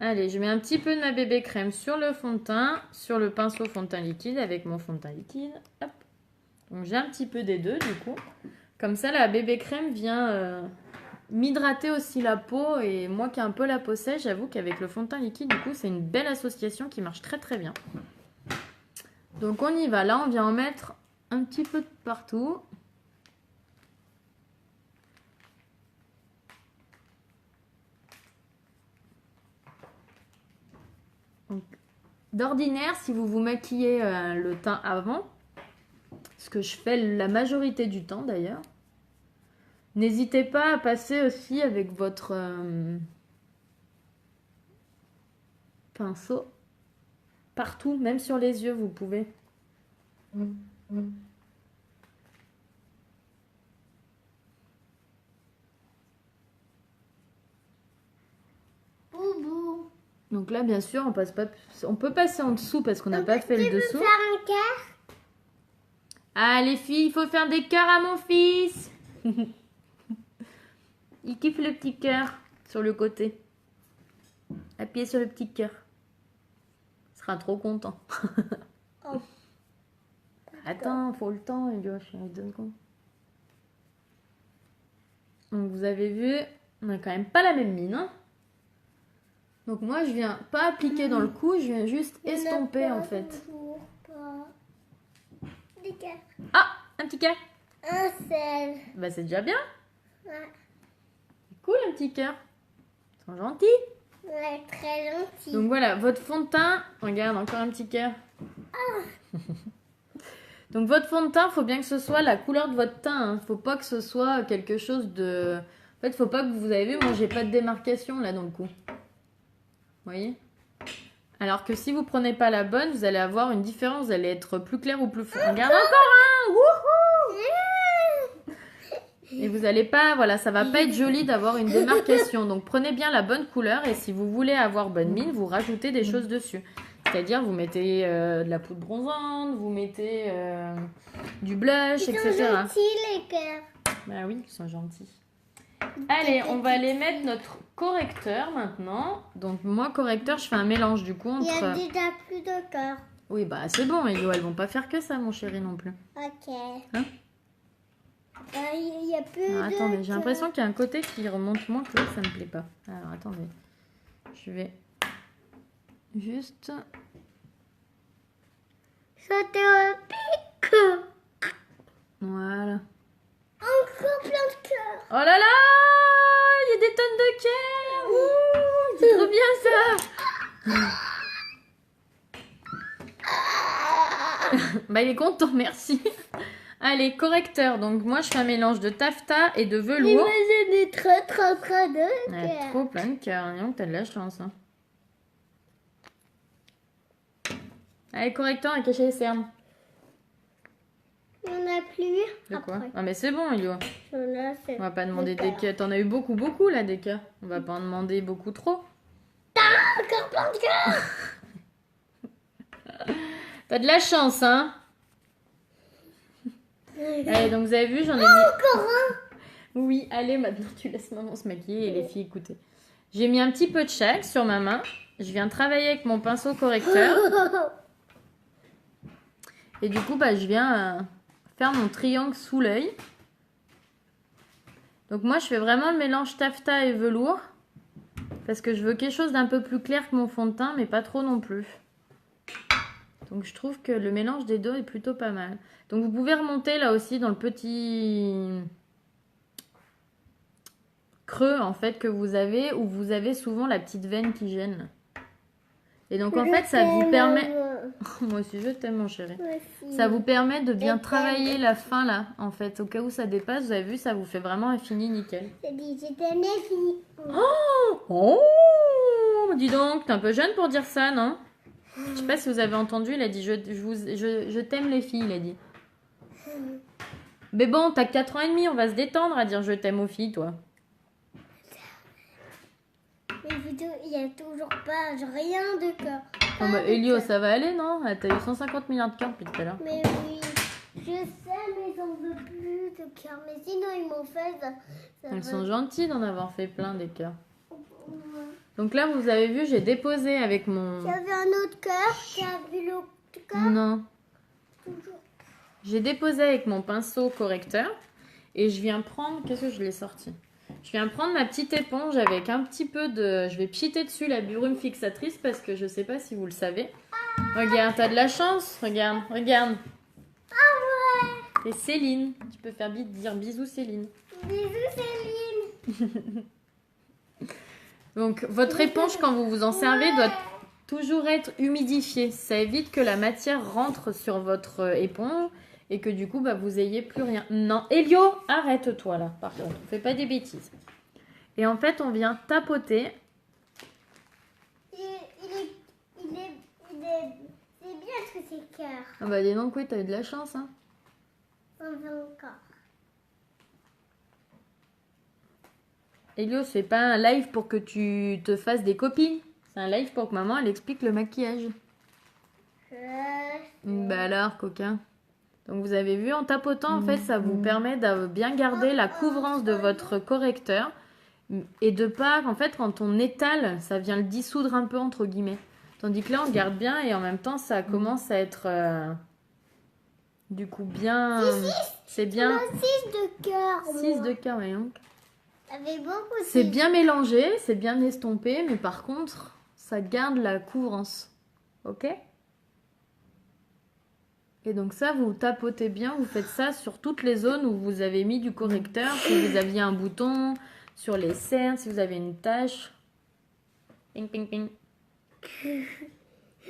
Allez, je mets un petit peu de ma bébé crème sur le fond de teint, sur le pinceau fond de teint liquide avec mon fond de teint liquide. Hop. Donc j'ai un petit peu des deux du coup. Comme ça, la bébé crème vient m'hydrater aussi la peau. Et moi qui ai un peu la peau sèche, j'avoue qu'avec le fond de teint liquide, du coup, c'est une belle association qui marche très très bien. Donc on y va. Là, on vient en mettre un petit peu de partout. D'ordinaire, si vous vous maquillez le teint avant, ce que je fais la majorité du temps d'ailleurs, n'hésitez pas à passer aussi avec votre pinceau partout, même sur les yeux, vous pouvez. Boubou. Donc là, bien sûr, on peut passer en dessous parce qu'on n'a pas fait le dessous. Tu veux faire un cœur? Ah, les filles, il faut faire des cœurs à mon fils. Il kiffe le petit cœur sur le côté. Appuyez sur le petit cœur. Il sera trop content. Oh. Attends, faut le temps, Elio, chérie, 2 secondes. Donc vous avez vu, on n'a quand même pas la même mine, hein. Donc moi, je viens pas appliquer dans le cou, je viens juste estomper en fait. Des cœurs. Ah, un petit cœur. Un seul. Bah c'est déjà bien. Ouais. C'est cool un petit cœur. Ils sont gentils. Ouais, très gentil. Donc voilà, votre fond de teint, regarde, encore un petit cœur. Donc votre fond de teint, faut bien que ce soit la couleur de votre teint, hein. Faut pas que ce soit quelque chose de... En fait, faut pas que vous avez vu, moi j'ai pas de démarcation là dans le cou. Vous voyez? Alors que si vous prenez pas la bonne, vous allez avoir une différence, vous allez être plus clair ou plus fond. Regarde encore un. Wouhou! Et vous allez pas, voilà, ça va pas être joli d'avoir une démarcation. Donc prenez bien la bonne couleur et si vous voulez avoir bonne mine, vous rajoutez des choses dessus. C'est-à-dire vous mettez de la poudre bronzante, vous mettez du blush, Ils etc. sont gentils les cœurs. Bah oui, ils sont gentils. Allez, on va aller mettre notre correcteur maintenant. Donc moi, correcteur, je fais un mélange du coup Il y a entre... déjà plus de cœurs. Oui, bah c'est bon, Elio, elles vont pas faire que ça, mon chéri, non plus. Ok. Hein? Il y a plus Alors, de attendez, j'ai cœurs. l'impression qu'il y a un côté qui remonte moins que l'autre, ça me plaît pas. Alors, attendez. Je vais juste... Ça te pique. Voilà. Encore plein de cœurs. Oh là là! Il y a des tonnes de cœurs! Ouh, c'est trop bien ça! Bah il est content, merci. Allez, correcteur. Donc moi je fais un mélange de taffetas et de velours. Imagine des très de Ouais, cœurs. trop plein de cœurs. Dis donc, t'as de la chance. Hein. Allez, correcteur et cacher les cernes. Il n'y en a plus. De quoi? Après. Ah mais c'est bon, Elio. J'en ai fait. On va pas demander Des des cœurs. cœurs. T'en as eu beaucoup là des cœurs. On va pas en demander beaucoup trop. Encore plein de cœurs. T'as de la chance, hein? Allez, donc vous avez vu, j'en ai mis... Encore un. Oui, allez, maintenant tu laisses maman se maquiller et les filles écouter. J'ai mis un petit peu de chaque sur ma main. Je viens travailler avec mon pinceau correcteur. Et du coup, bah, je viens faire mon triangle sous l'œil. Donc moi, je fais vraiment le mélange taffetas et velours. Parce que je veux quelque chose d'un peu plus clair que mon fond de teint, mais pas trop non plus. Donc je trouve que le mélange des deux est plutôt pas mal. Donc vous pouvez remonter là aussi dans le petit creux en fait que vous avez, où vous avez souvent la petite veine qui gêne. Et donc en fait ça vous permet... Moi aussi je t'aime mon chéri. Ça vous permet de bien travailler la fin là en fait. Au cas où ça dépasse, vous avez vu, ça vous fait vraiment un fini nickel. J'ai dit, je t'aime les filles. Oh, dis donc, t'es un peu jeune pour dire ça, non? Je sais pas si vous avez entendu, il a dit je t'aime les filles, il a dit. Mais bon, t'as 4 ans et demi, on va se détendre à dire je t'aime aux filles, toi. les vidéos, il n'y a toujours pas rien de cœur. Oh, bah, Elio, ça va aller, non? Ah, t'as eu 150 milliards de cœurs depuis tout à l'heure. Mais oui, je sais, mais j'en veux plus de cœur. Mais sinon, ils m'ont fait ça. Ils sont gentils d'en avoir fait plein des cœurs. Ouais. Donc là, vous avez vu, j'ai déposé avec mon... J'avais un autre cœur. Tu as vu l'autre cœur? Non. Toujours. J'ai déposé avec mon pinceau correcteur. Et je viens prendre... Qu'est-ce que je l'ai sorti? Je viens prendre ma petite éponge avec un petit peu de... Je vais pchiter dessus la brume fixatrice parce que je sais pas si vous le savez. Regarde, t'as de la chance. Regarde, regarde. Ah ouais. C'est Céline. Tu peux faire dire bisous Céline. Bisous, Céline. Donc, votre éponge, quand vous vous en servez, doit toujours être humidifiée. Ça évite que la matière rentre sur votre éponge et que du coup, bah, vous ayez plus rien. Non, Elio, arrête-toi là, par contre. Fais pas des bêtises. Et en fait, on vient tapoter. C'est bien que c'est cœur. Ah bah dis donc, oui, t'as eu de la chance, hein. On veut encore. Elio, c'est pas un live pour que tu te fasses des copines. C'est un live pour que maman, elle explique le maquillage. Bah alors, coquin. Donc vous avez vu, en tapotant, en fait, ça vous permet de bien garder la couvrance de votre correcteur. Et de pas, en fait, quand on étale, ça vient le dissoudre un peu, entre guillemets. Tandis que là, on garde bien et en même temps, ça commence à être... du coup, bien... C'est bien... 6 de cœur. 6 de cœur, voyons. Avec beaucoup de C'est bien mélangé, c'est bien estompé, mais par contre, ça garde la couvrance. Ok? Et donc ça, vous tapotez bien, vous faites ça sur toutes les zones où vous avez mis du correcteur. Si vous aviez un bouton, sur les cernes, si vous avez une tache. Ping, ping, ping.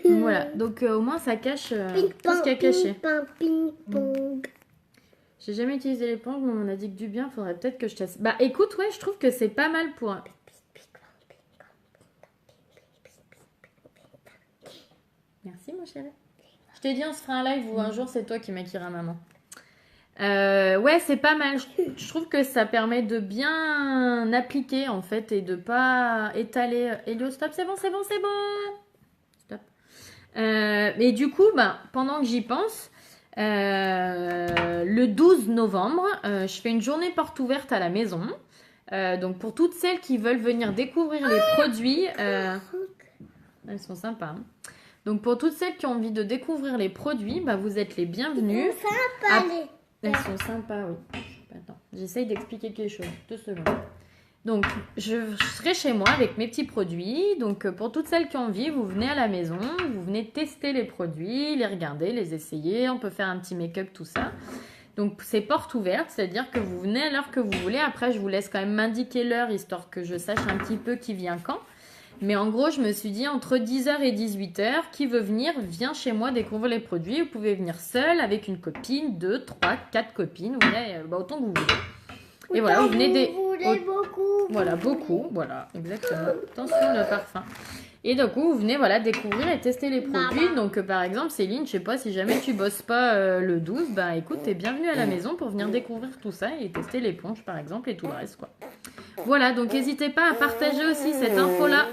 Voilà, donc au moins ça cache tout ce qu'il y a caché. Ping pong. J'ai jamais utilisé l'éponge, mais on m'a dit que du bien, faudrait peut-être que je teste. Bah écoute, ouais, je trouve que c'est pas mal pour... Merci mon chéri. Je t'ai dit, on se fera un live où un jour c'est toi qui maquilleras maman. Ouais, c'est pas mal. Je trouve que ça permet de bien appliquer en fait et de pas étaler. Elio, stop, c'est bon, c'est bon, c'est bon. Stop. Et du coup, bah, pendant que j'y pense, le 12 novembre, je fais une journée porte ouverte à la maison. Donc pour toutes celles qui veulent venir découvrir les produits, elles sont sympas. Hein. Donc pour toutes celles qui ont envie de découvrir les produits, bah, vous êtes les bienvenus. Elles sont sympas, oui. Attends, j'essaye d'expliquer quelque chose. 2 secondes. Donc, je serai chez moi avec mes petits produits. Donc, pour toutes celles qui ont envie, vous venez à la maison, vous venez tester les produits, les regarder, les essayer. On peut faire un petit make-up, tout ça. Donc, c'est porte ouverte, c'est-à-dire que vous venez à l'heure que vous voulez. Après, je vous laisse quand même m'indiquer l'heure, histoire que je sache un petit peu qui vient quand. Mais en gros, je me suis dit, entre 10h et 18h, qui veut venir, vient chez moi découvrir les produits. Vous pouvez venir seul, avec une copine, 2, 3, 4 copines. Vous venez autant que vous voulez. Et voilà, vous venez des... beaucoup. Voilà, beaucoup. Voilà, exactement. Attention, le parfum. Et du coup, vous venez voilà, découvrir et tester les produits. Donc, par exemple, Céline, je sais pas, si jamais tu bosses pas le 12, bah écoute, t'es bienvenue à la maison pour venir découvrir tout ça et tester l'éponge, par exemple, et tout le reste, quoi. Voilà, donc n'hésitez pas à partager aussi cette info-là.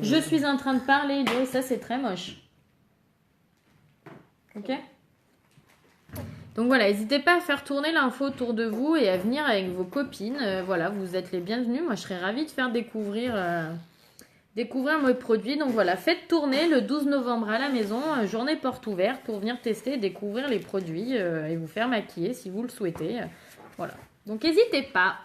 Je suis en train de parler, et ça, c'est très moche. Ok ? Donc voilà, n'hésitez pas à faire tourner l'info autour de vous et à venir avec vos copines. Voilà, vous êtes les bienvenus. Moi, je serais ravie de faire découvrir mes produits. Donc voilà, faites tourner le 12 novembre à la maison, journée porte ouverte pour venir tester et découvrir les produits et vous faire maquiller si vous le souhaitez. Voilà, donc n'hésitez pas.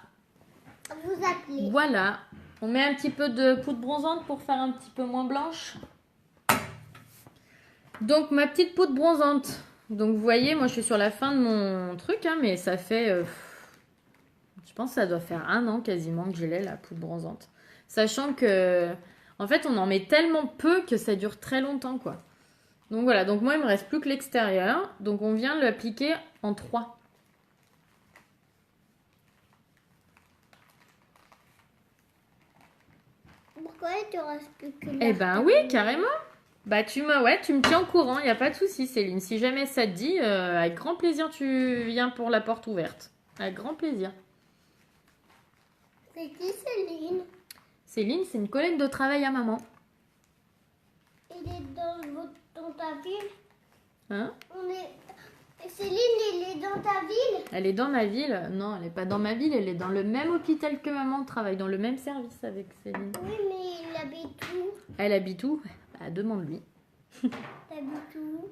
Vous appelez. Voilà, on met un petit peu de poudre bronzante pour faire un petit peu moins blanche. Donc ma petite poudre bronzante. Donc vous voyez, moi je suis sur la fin de mon truc, hein, mais ça fait, je pense que ça doit faire 1 an quasiment que j'ai la poudre bronzante. Sachant que, en fait, on en met tellement peu que ça dure très longtemps, quoi. Donc voilà, donc moi il me reste plus que l'extérieur. Donc on vient l'appliquer en 3. Pourquoi il te reste plus que Eh ben oui, carrément. Bah tu me tiens au courant, il n'y a pas de souci Céline. Si jamais ça te dit, avec grand plaisir tu viens pour la porte ouverte. Avec grand plaisir. C'est qui Céline? Céline, c'est une collègue de travail à maman. Il est dans ta ville. Hein? Céline, elle est dans ta ville? Elle est dans ma ville? Non, elle n'est pas dans ma ville, elle est dans le même hôpital que maman, on travaille dans le même service avec Céline. Oui, mais il habite où? Elle habite où? Bah, demande-lui. T'habites où?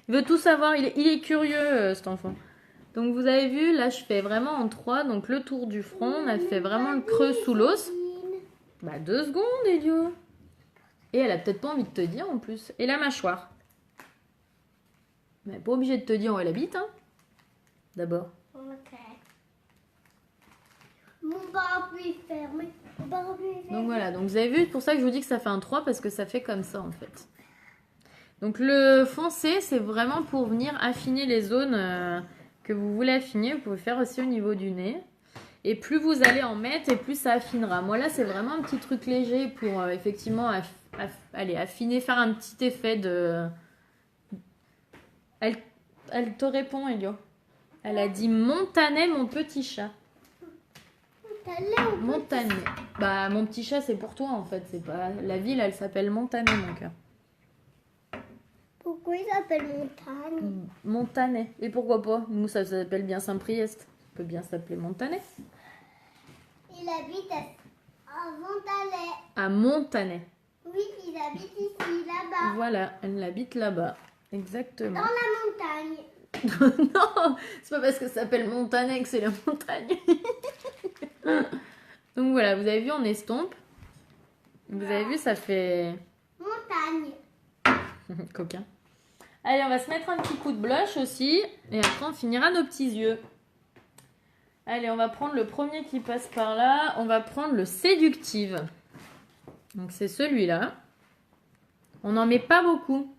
Il veut tout savoir, il est curieux cet enfant. Donc vous avez vu, là je fais vraiment en 3, donc le tour du front, on a fait vraiment le creux sous l'os. Bah 2 secondes, Elio. Et elle a peut-être pas envie de te dire en plus. Et la mâchoire. Mais pas obligée de te dire où elle habite, hein. D'abord. Ok. Mon parapluie est fermé. Mon parapluie est fermé. Donc voilà, donc vous avez vu, c'est pour ça que je vous dis que ça fait un 3 parce que ça fait comme ça en fait. Donc le foncé, c'est vraiment pour venir affiner les zones que vous voulez affiner. Vous pouvez faire aussi au niveau du nez. Et plus vous allez en mettre et plus ça affinera. Moi là, c'est vraiment un petit truc léger pour effectivement aller affiner, faire un petit effet de... Elle te répond, Elio. Elle a dit Montanet, mon petit chat. Montanet. Bah, mon petit chat, c'est pour toi, en fait. C'est pas... La ville, elle s'appelle Montanet, mon cœur. Pourquoi il s'appelle Montagne? Montanet. Et pourquoi pas? Nous, ça s'appelle bien Saint-Priest. Ça peut bien s'appeler Montanet. Il habite à Montanet. À Montanet. Oui, il habite ici, là-bas. Voilà, elle habite là-bas. Exactement. Dans la montagne. Non, c'est pas parce que ça s'appelle Montanet que c'est la montagne. Donc voilà, vous avez vu, on estompe. Vous avez vu, ça fait... Montagne. Coquin. Allez, on va se mettre un petit coup de blush aussi. Et après, on finira nos petits yeux. Allez, on va prendre le premier qui passe par là. On va prendre le Séductive. Donc, c'est celui-là. On n'en met pas beaucoup.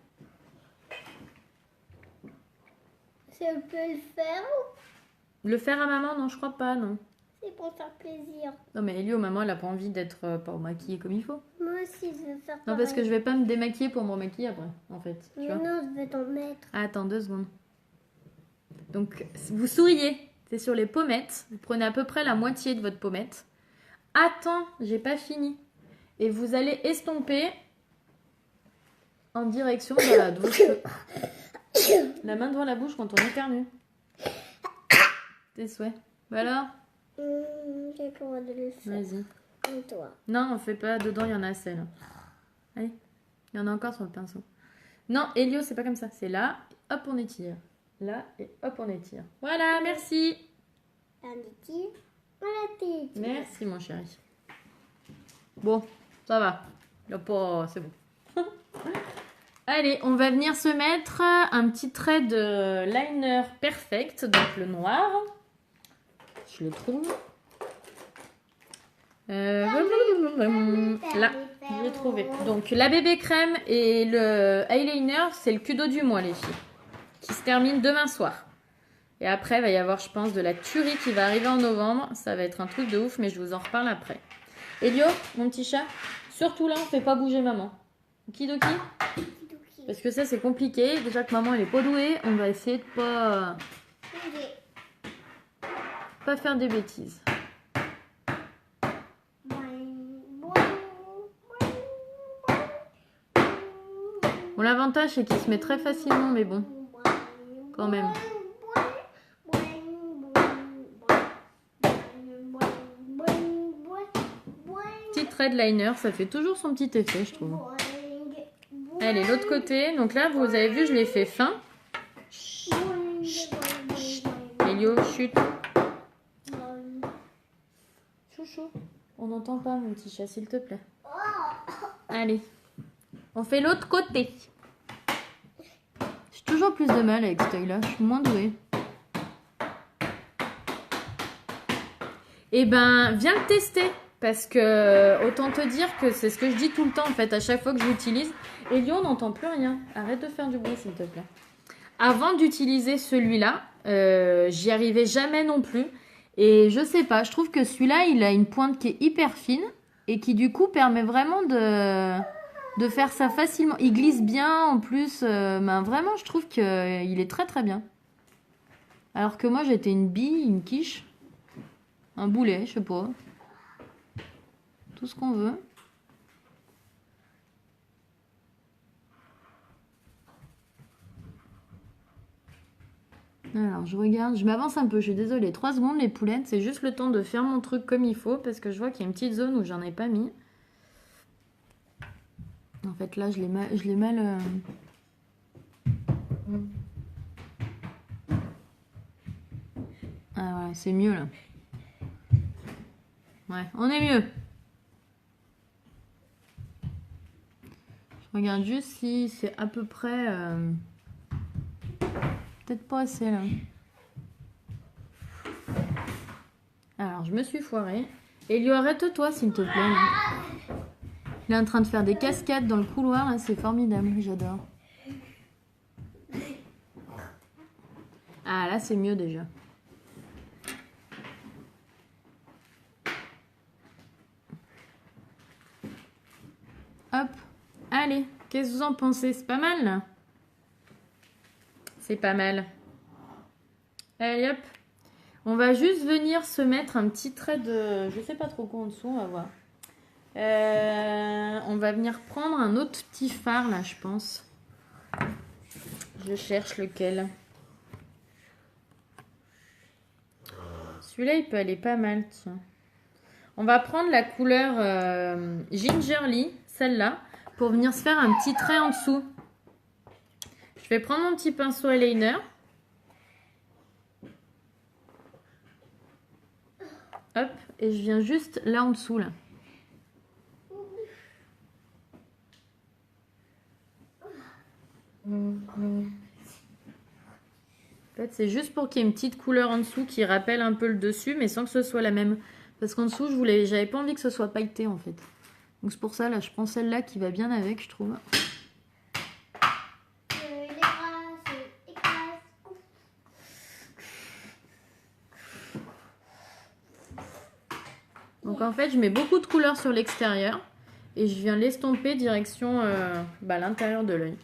Ça peut le faire ou Le faire à maman, non, je crois pas, non. c'est pour faire plaisir? Non, mais Elio, maman, elle a pas envie d'être pas maquillée comme il faut. Moi aussi, je veux faire Non, parce que je vais pas me démaquiller pour me remaquiller après, en fait. Tu vois. non, je vais t'en mettre. Attends 2 secondes. Donc, vous souriez. C'est sur les pommettes. Vous prenez à peu près la moitié de votre pommette. Attends, j'ai pas fini. Et vous allez estomper en direction de la douche. La main devant la bouche quand on éternue. Tes souhaits. Bah alors? J'ai le droit de le faire. Vas-y. Comme toi. Non, on fait pas. Dedans, il y en a assez là. Allez. Il y en a encore sur le pinceau. Non, Elio, c'est pas comme ça. C'est là. Hop, on étire. Là et hop, on étire. Voilà, merci. Un petit. Voilà, petit. Merci, mon chéri. Bon, ça va. Y a pas... C'est bon. Allez, on va venir se mettre un petit trait de liner perfect, donc le noir. Je le trouve. Là, je l'ai trouvé. Donc, la bébé crème et le eyeliner, c'est le cadeau du mois, les filles. Qui se termine demain soir. Et après, il va y avoir, je pense, de la tuerie qui va arriver en novembre. Ça va être un truc de ouf, mais je vous en reparle après. Elio, mon petit chat, surtout là, on ne fait pas bouger maman. Okidoki? Parce que ça, c'est compliqué. Déjà que maman, elle est pas douée. On va essayer de pas faire des bêtises. Bon, l'avantage, c'est qu'il se met très facilement, mais bon, quand même. Petit trait de liner, ça fait toujours son petit effet, je trouve. Allez, l'autre côté. Donc là, vous avez vu, je l'ai fait fin. Elio, chut. Chouchou. On n'entend pas, mon petit chat, s'il te plaît. Allez. On fait l'autre côté. J'ai toujours plus de mal avec cet œil-là. Je suis moins douée. Eh ben, viens le tester. Parce que, autant te dire que c'est ce que je dis tout le temps, en fait, à chaque fois que je l'utilise. Elio, on n'entend plus rien. Arrête de faire du bruit, s'il te plaît. Avant d'utiliser celui-là, j'y arrivais jamais non plus. Et je sais pas, je trouve que celui-là, il a une pointe qui est hyper fine. Et qui, du coup, permet vraiment de faire ça facilement. Il glisse bien, en plus. Ben, vraiment, je trouve qu'il est très, très bien. Alors que moi, j'étais une bille, une quiche. Un boulet, je sais pas. tout ce qu'on veut. Alors, je regarde, je m'avance un peu, je suis désolée. 3 secondes, les poulettes, c'est juste le temps de faire mon truc comme il faut parce que je vois qu'il y a une petite zone où j'en ai pas mis. En fait, là, je l'ai mal. Ah ouais, c'est mieux là. Ouais, on est mieux. Je regarde juste si c'est à peu près. Peut-être pas assez là. Alors, je me suis foirée. Elio, arrête-toi s'il te plaît. Il est en train de faire des cascades dans le couloir, là, c'est formidable, j'adore. Ah, là, c'est mieux déjà. Hop, allez, qu'est-ce que vous en pensez? C'est pas mal, là? C'est pas mal. Allez, hop. On va juste venir se mettre un petit trait de... Je sais pas trop quoi en dessous, on va voir. On va venir prendre un autre petit fard, là, je pense. Je cherche lequel. Celui-là, il peut aller pas mal, tiens. On va prendre la couleur Gingerly, celle-là, pour venir se faire un petit trait en dessous. Je vais prendre mon petit pinceau eyeliner. Hop, et je viens juste là en dessous, là. En fait, c'est juste pour qu'il y ait une petite couleur en dessous qui rappelle un peu le dessus, mais sans que ce soit la même. Parce qu'en dessous, j'avais pas envie que ce soit pailleté, en fait. Donc c'est pour ça, là, je prends celle-là qui va bien avec, je trouve. Donc en fait, je mets beaucoup de couleurs sur l'extérieur et je viens l'estomper direction l'intérieur de l'œil.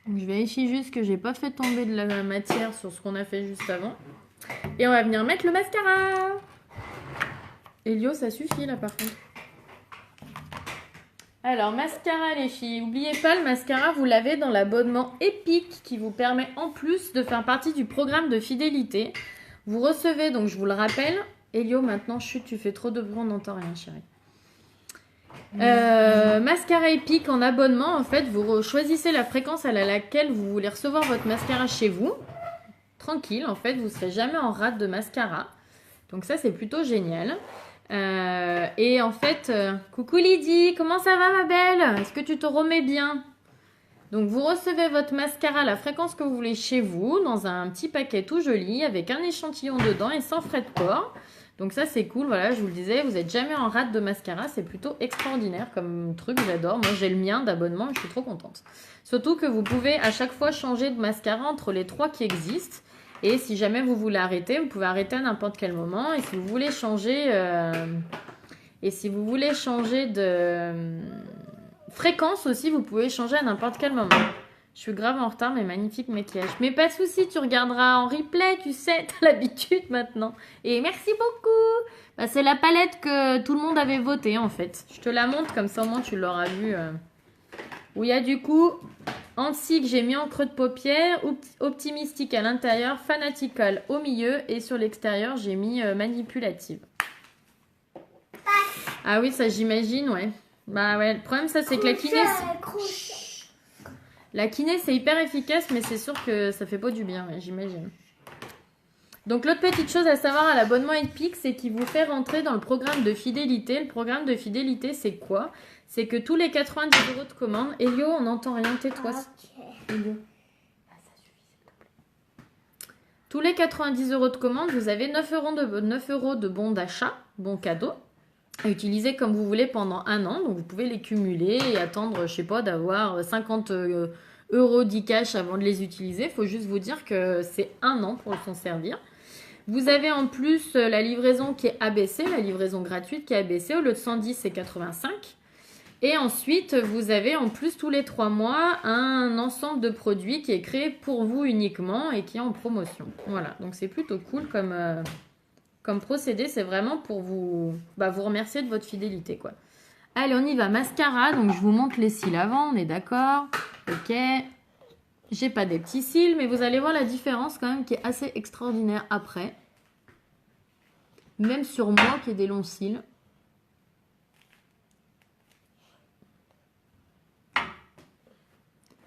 Je vérifie juste que j'ai pas fait tomber de la matière sur ce qu'on a fait juste avant. Et on va venir mettre le mascara. Elio, ça suffit là par contre. Alors, mascara les filles. N'oubliez pas, le mascara, vous l'avez dans l'abonnement Epic qui vous permet en plus de faire partie du programme de fidélité. Vous recevez, donc je vous le rappelle... Elio, maintenant, chut, tu fais trop de bruit, on n'entend rien, chérie. Mascara Epic en abonnement, en fait, vous choisissez la fréquence à laquelle vous voulez recevoir votre mascara chez vous. Tranquille, en fait, vous ne serez jamais en rate de mascara. Donc ça, c'est plutôt génial. Et en fait, coucou Lydie, comment ça va ma belle? Est-ce que tu te remets bien? Donc vous recevez votre mascara à la fréquence que vous voulez chez vous, dans un petit paquet tout joli, avec un échantillon dedans et sans frais de port. Donc ça c'est cool, voilà, je vous le disais, vous n'êtes jamais en rate de mascara, c'est plutôt extraordinaire comme truc, j'adore. Moi j'ai le mien d'abonnement et je suis trop contente. Surtout que vous pouvez à chaque fois changer de mascara entre les 3 qui existent. Et si jamais vous voulez arrêter, vous pouvez arrêter à n'importe quel moment. Et si vous voulez changer, de fréquence aussi, vous pouvez changer à n'importe quel moment. Je suis grave en retard, mais magnifique maquillage. Mais pas de souci, tu regarderas en replay, tu sais, t'as l'habitude maintenant. Et merci beaucoup. Bah, c'est la palette que tout le monde avait votée en fait. Je te la montre comme ça au moins tu l'auras vu. Où il y a du coup Antique, j'ai mis en creux de paupière, Optimistique à l'intérieur, Fanatical au milieu et sur l'extérieur j'ai mis Manipulative. Ah oui, ça j'imagine, ouais. Bah ouais, le problème ça c'est que la kiné... La kiné, c'est hyper efficace, mais c'est sûr que ça fait pas du bien, j'imagine. Donc, l'autre petite chose à savoir à l'abonnement Epic, c'est qu'il vous fait rentrer dans le programme de fidélité. Le programme de fidélité, c'est quoi? C'est que tous les 90 € de commande... Elio, on n'entend rien, tais-toi. Okay. Elio. Ah, ça suffit, s'il te plaît. Tous les 90 € de commande, vous avez 9 € de bons d'achat, bons cadeaux, à utiliser comme vous voulez pendant un an. Donc vous pouvez les cumuler et attendre, je sais pas, d'avoir 50 € d'e-cash avant de les utiliser. Il faut juste vous dire que c'est un an pour s'en servir. Vous avez en plus la livraison qui est abaissée, la livraison gratuite qui est abaissée. Au lieu de 110, c'est 85. Et ensuite, vous avez en plus tous les 3 mois un ensemble de produits qui est créé pour vous uniquement et qui est en promotion. Voilà, donc c'est plutôt cool comme procédé, c'est vraiment pour vous, vous remercier de votre fidélité, quoi. Allez, on y va. Mascara, donc je vous montre les cils avant, on est d'accord? Ok. J'ai pas des petits cils, mais vous allez voir la différence quand même qui est assez extraordinaire après. Même sur moi qui ai des longs cils.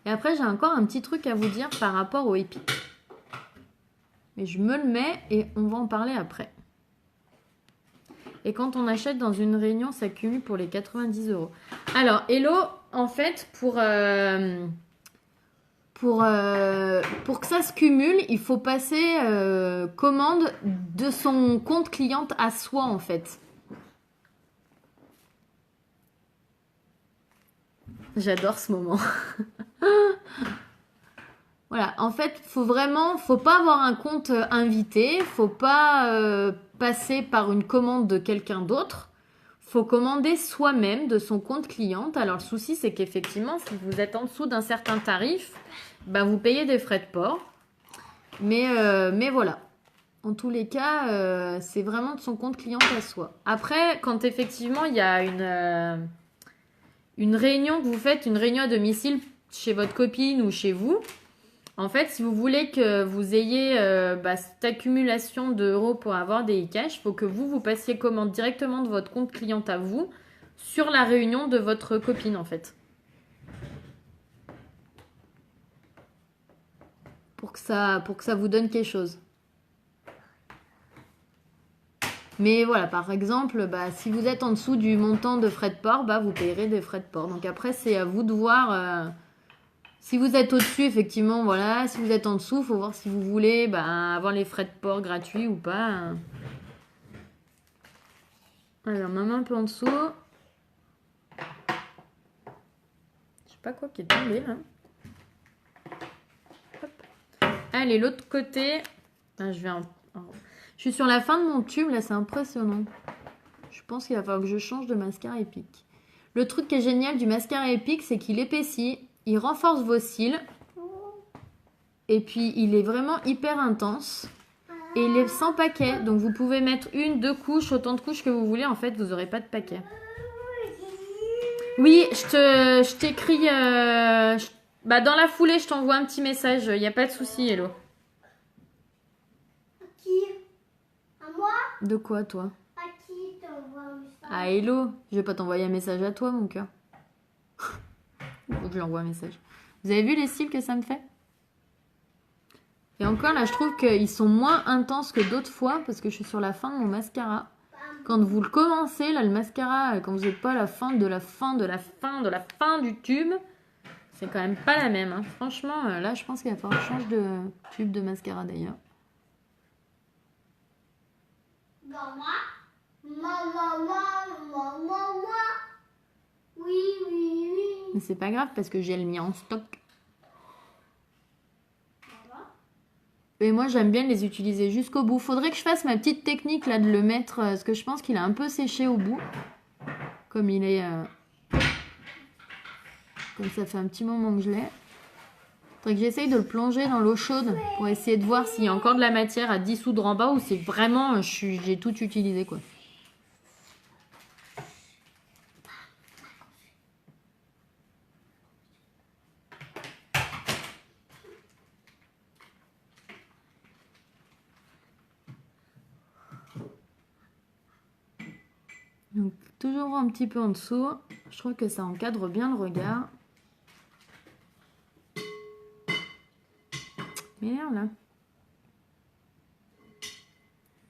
Et après, j'ai encore un petit truc à vous dire par rapport au Epic. Mais je me le mets et on va en parler après. Et quand on achète dans une réunion, ça cumule pour les 90 €. Alors, Hello, en fait, pour que ça se cumule, il faut passer commande de son compte cliente à soi, en fait. J'adore ce moment. Voilà, en fait, faut pas avoir un compte invité, faut pas passer par une commande de quelqu'un d'autre. Faut commander soi-même de son compte cliente. Alors le souci, c'est qu'effectivement, si vous êtes en dessous d'un certain tarif, vous payez des frais de port. Mais voilà. En tous les cas, c'est vraiment de son compte client à soi. Après, quand effectivement, il y a une réunion que vous faites, une réunion à domicile chez votre copine ou chez vous, en fait, si vous voulez que vous ayez cette accumulation d'euros pour avoir des e-cash, il faut que vous passiez commande directement de votre compte client à vous sur la réunion de votre copine, en fait. Pour que ça vous donne quelque chose. Mais voilà, par exemple, si vous êtes en dessous du montant de frais de port, vous payerez des frais de port. Donc après, c'est à vous de voir... si vous êtes au-dessus, effectivement, voilà. Si vous êtes en dessous, il faut voir si vous voulez avoir les frais de port gratuits ou pas. Alors, même un peu en dessous. Je sais pas quoi qui est tombé, là. Hop. Allez, l'autre côté. Je suis sur la fin de mon tube, là, c'est impressionnant. Je pense qu'il va falloir que je change de mascara Epic. Le truc qui est génial du mascara Epic, c'est qu'il épaissit. Il renforce vos cils. Et puis, il est vraiment hyper intense. Et il est sans paquet. Donc, vous pouvez mettre 1, 2 couches, autant de couches que vous voulez. En fait, vous n'aurez pas de paquet. Oui, je t'écris... dans la foulée, je t'envoie un petit message. Il n'y a pas de souci, Hello. À qui? À moi? De quoi, toi? À qui t'envoies un message? À Hello. Je vais pas t'envoyer un message à toi, mon cœur. Il faut que je lui envoie un message. Vous avez vu les cils que ça me fait? Et encore là, je trouve qu'ils sont moins intenses que d'autres fois parce que je suis sur la fin de mon mascara. Quand vous le commencez, là, le mascara, quand vous n'êtes pas à la fin de la fin du tube, c'est quand même pas la même. Hein. Franchement, là, je pense qu'il va falloir changer de tube de mascara d'ailleurs. Oui. Mais c'est pas grave parce que j'ai le mien en stock. Et moi, j'aime bien les utiliser jusqu'au bout. Faudrait que je fasse ma petite technique là de le mettre, parce que je pense qu'il a un peu séché au bout. Comme il est... Comme ça fait un petit moment que je l'ai. Faudrait que j'essaye de le plonger dans l'eau chaude pour essayer de voir s'il y a encore de la matière à dissoudre en bas ou c'est vraiment... J'ai tout utilisé, quoi. Donc, toujours un petit peu en dessous. Je trouve que ça encadre bien le regard. Merde, là.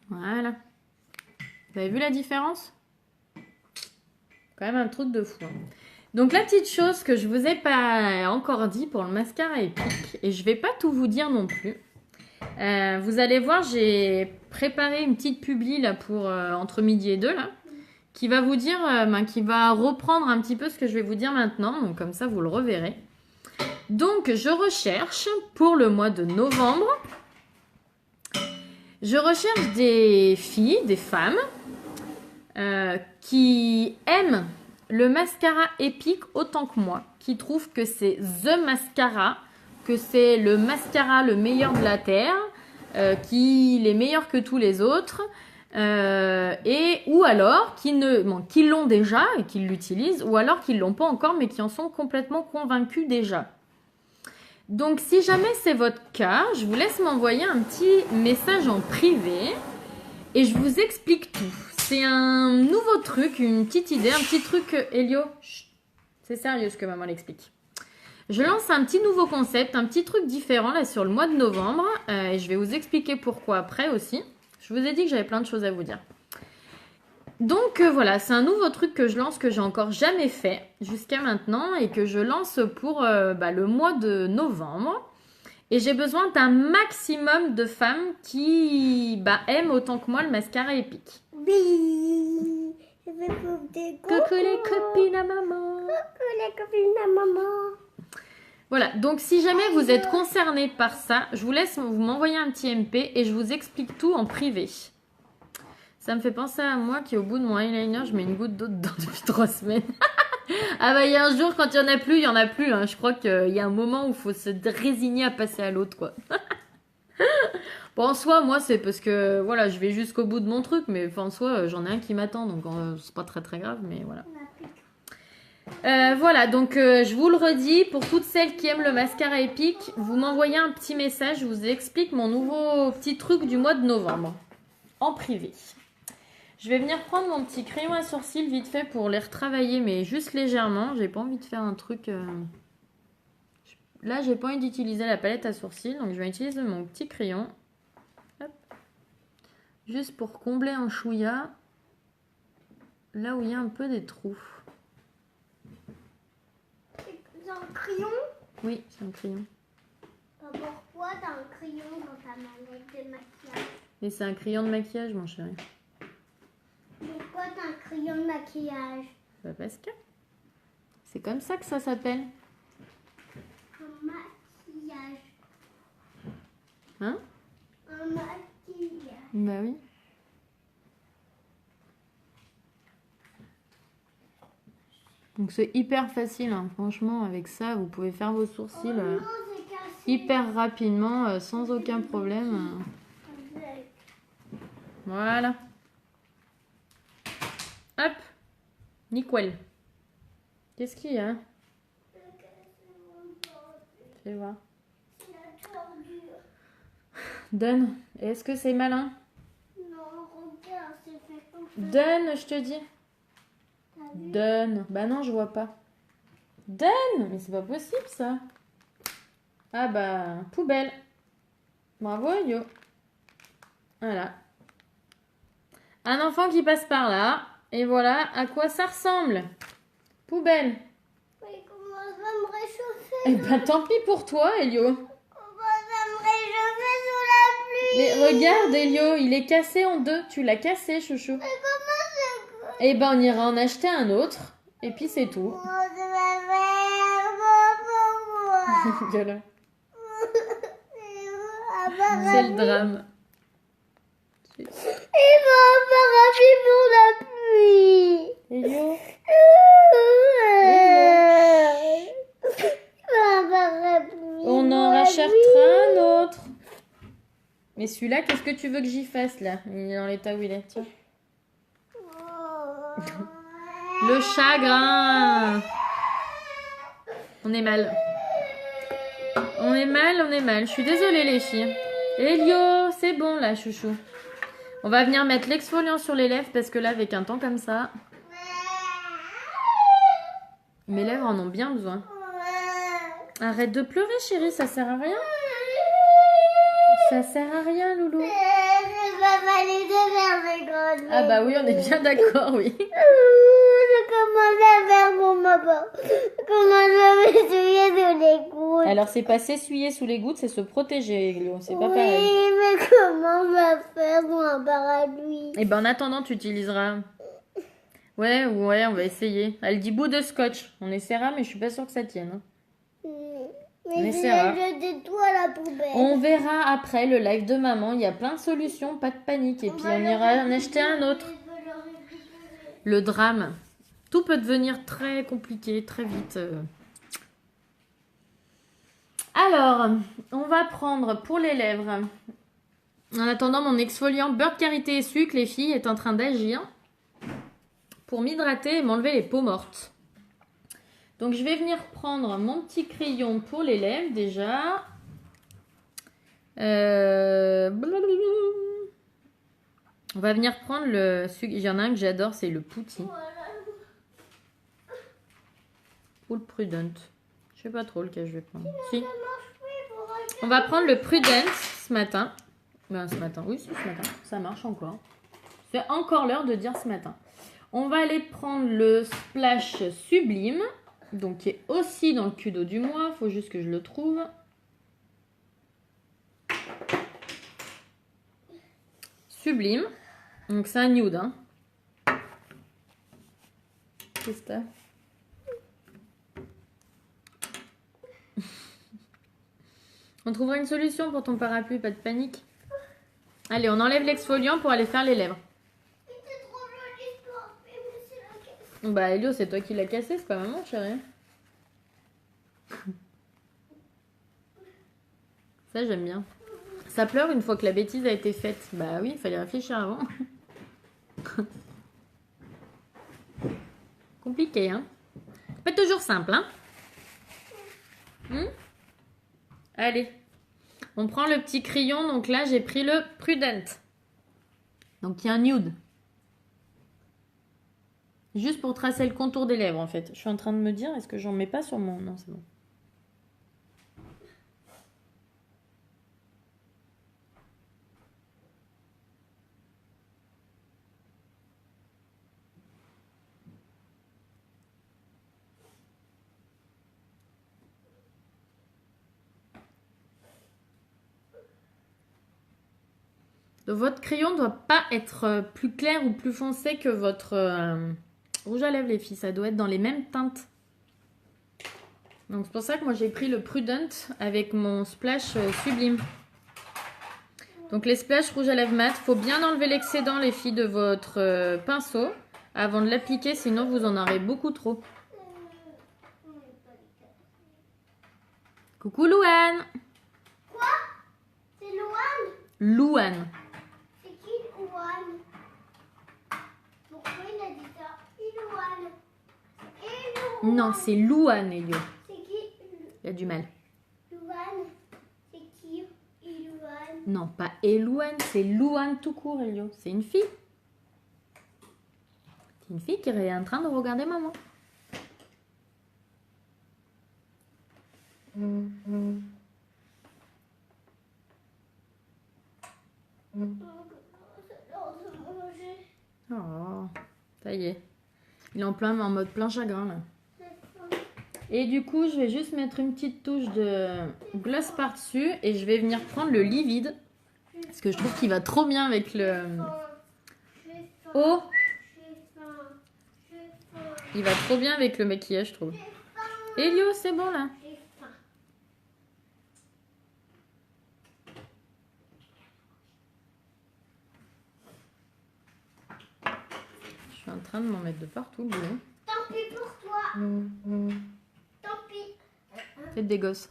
Voilà. Vous avez vu la différence? Quand même un truc de fou. Hein. Donc, la petite chose que je vous ai pas encore dit pour le mascara Epic, et je vais pas tout vous dire non plus. Vous allez voir, j'ai préparé une petite publi là pour entre midi et 2 là. Qui va vous dire, qui va reprendre un petit peu ce que je vais vous dire maintenant. Donc comme ça, vous le reverrez. Donc, je recherche pour le mois de novembre. Je recherche des filles, des femmes qui aiment le mascara Epic autant que moi. Qui trouvent que c'est THE mascara, que c'est le mascara le meilleur de la Terre, qu'il est meilleur que tous les autres. ou alors qui l'ont déjà et qui l'utilisent, ou alors qui l'ont pas encore mais qui en sont complètement convaincus déjà. Donc si jamais c'est votre cas, je vous laisse m'envoyer un petit message en privé et je vous explique tout. C'est un nouveau truc, une petite idée, un petit truc. Elio, c'est sérieux ce que maman l'explique. Je lance un petit nouveau concept, un petit truc différent là sur le mois de novembre et je vais vous expliquer pourquoi après aussi. Je vous ai dit que j'avais plein de choses à vous dire. Donc voilà, c'est un nouveau truc que je lance que j'ai encore jamais fait jusqu'à maintenant et que je lance pour le mois de novembre. Et j'ai besoin d'un maximum de femmes qui aiment autant que moi le mascara épique. Oui. Coucou les copines à maman. Coucou les copines à maman. Voilà, donc si jamais vous êtes concerné par ça, je vous laisse vous m'envoyer un petit MP et je vous explique tout en privé. Ça me fait penser à moi qui au bout de mon eyeliner, je mets une goutte d'eau dedans depuis 3 semaines. Ah bah il y a un jour quand il y en a plus, il y en a plus. Hein. Je crois qu'il y a un moment où il faut se résigner à passer à l'autre quoi. Bon en soi, moi c'est parce que voilà, je vais jusqu'au bout de mon truc, mais en soi j'en ai un qui m'attend, donc c'est pas très très grave, mais voilà. Voilà, donc je vous le redis, pour toutes celles qui aiment le mascara épique, vous m'envoyez un petit message, je vous explique mon nouveau petit truc du mois de novembre, en privé. Je vais venir prendre mon petit crayon à sourcils vite fait pour les retravailler, mais juste légèrement. J'ai pas envie de faire un truc... Là, j'ai pas envie d'utiliser la palette à sourcils, donc je vais utiliser mon petit crayon. Hop. Juste pour combler un chouïa, là où il y a un peu des trous. C'est un crayon? Oui, c'est un crayon. Pourquoi t'as un crayon dans ta mallette de maquillage? Mais c'est un crayon de maquillage, mon chéri. Pourquoi t'as un crayon de maquillage? Bah parce que c'est comme ça que ça s'appelle. Un maquillage. Hein? Un maquillage. Bah oui. Donc c'est hyper facile, hein. Franchement, avec ça, vous pouvez faire vos sourcils Non, c'est cassé. hyper rapidement, sans aucun problème. Voilà. Hop. Nickel. Qu'est-ce qu'il y a? Fais voir. Donne. Est-ce que c'est malin? Non, regarde, c'est fait comme ça. Donne, je te dis. T'as vu? Donne. Bah non, je vois pas. Donne. Mais c'est pas possible ça. Ah bah, poubelle. Bravo, Elio. Voilà. Un enfant qui passe par là. Et voilà à quoi ça ressemble. Poubelle. Oui, comment ça va me réchauffer? Eh ben tant pis pour toi, Elio. Comment ça me réchauffer sous la pluie? Mais regarde, Elio, il est cassé en deux. Tu l'as cassé, chouchou. Mais comment c'est... Eh ben on ira en acheter un autre. Et puis c'est tout. Comment ça va faire pour moi? Gueule. C'est C'est le drame. Il va m'arracher pour la pluie. Elio. On en rachètera un autre. Mais celui-là, qu'est-ce que tu veux que j'y fasse là? Il est dans l'état où il est. Tiens. Le chagrin. On est mal. On est mal, on est mal. Je suis désolée les filles. Elio, c'est bon là, chouchou. On va venir mettre l'exfoliant sur les lèvres parce que là, avec un temps comme ça, mes lèvres en ont bien besoin. Arrête de pleurer, chérie, ça sert à rien. Ça sert à rien, loulou. C'est pas validé de faire des grosses. Ah bah oui, on est bien d'accord, oui. Je commence à faire mon maman. Comment je vais m'essuyer sous les gouttes? Alors, c'est pas s'essuyer sous les gouttes, c'est se protéger, Elio. C'est pas Oui, pareil. mais comment on va faire pour un parapluie? Et ben en attendant, tu utiliseras... Ouais, on va essayer. Elle dit bout de scotch. On essaiera, mais je suis pas sûre que ça tienne. Hein. Mais c'est rare. je jeté tout à la poubelle. On verra après le live de maman. Il y a plein de solutions, pas de panique. Et puis on ira en acheter un autre. Le drame. Tout peut devenir très compliqué, très vite. Alors, on va prendre pour les lèvres En attendant, mon exfoliant beurre de karité et sucre, les filles, est en train d'agir pour m'hydrater et m'enlever les peaux mortes. Donc, je vais venir prendre mon petit crayon pour les lèvres déjà. On va venir prendre le sucre. Il y en a un que j'adore, c'est le Pouty. Ou le Prudent. Je sais pas trop lequel je vais prendre. Si. On va prendre le Prudent ce matin. Ben, ce matin, oui, c'est ce matin. Ça marche encore. C'est encore l'heure de dire ce matin. On va aller prendre le Splash Sublime. Donc, qui est aussi dans le Kudo du mois. Il faut juste que je le trouve. Sublime. Donc, c'est un nude. Hein. Qu'est-ce que t'as? On trouvera une solution pour ton parapluie, pas de panique. Allez, on enlève l'exfoliant pour aller faire les lèvres. C'est trop joli, mais c'est la caisse. Bah, Elio, c'est toi qui l'as cassé, c'est pas maman, chérie. Ça, j'aime bien. Ça pleure une fois que la bêtise a été faite. Bah oui, il fallait réfléchir avant. Compliqué, hein? Pas toujours simple, hein? Allez. On prend le petit crayon. Donc là, j'ai pris le Prudent. Donc, il y a un nude. Juste pour tracer le contour des lèvres, en fait. Je suis en train de me dire, est-ce que j'en mets pas sur mon... Non, c'est bon. Donc, votre crayon ne doit pas être plus clair ou plus foncé que votre rouge à lèvres, les filles. Ça doit être dans les mêmes teintes. Donc, c'est pour ça que moi, j'ai pris le Prudent avec mon Splash Sublime. Donc, les Splash rouge à lèvres mat, il faut bien enlever l'excédent, les filles, de votre pinceau avant de l'appliquer. Sinon, vous en aurez beaucoup trop. Coucou, Louane. Quoi? C'est Louane? Louane. C'est qui Louane? Pourquoi il a dit ça? Louane. Non, c'est Louane, Elio. C'est qui? Il a du mal. Louane. C'est qui? Louane. Non, pas Elouane, c'est Louane tout court, Elio. C'est une fille. C'est une fille qui est en train de regarder maman. Oh, ça y est. Il est en mode plein chagrin, là. Et du coup, je vais juste mettre une petite touche de gloss par-dessus. Et je vais venir prendre le livide. Parce que je trouve qu'il va trop bien avec le... Oh! Il va trop bien avec le maquillage, je trouve. Elio, c'est bon, là. Je suis en train de m'en mettre de partout, le boulot. Tant pis pour toi. Tant pis. Faites des gosses.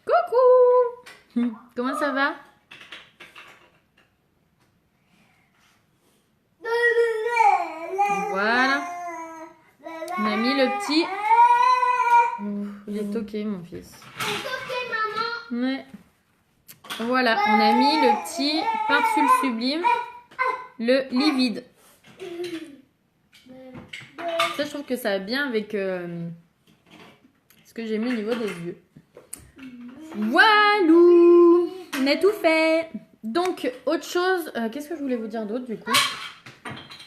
Coucou! Comment ça va? Voilà. On a mis le petit... Il est toqué, mon fils. Ouais. Voilà, on a mis le petit par-dessus le sublime, le livide. Ça, je trouve que ça va bien avec ce que j'ai mis au niveau des yeux. Voilou! On a tout fait. Donc, autre chose... qu'est-ce que je voulais vous dire d'autre, du coup?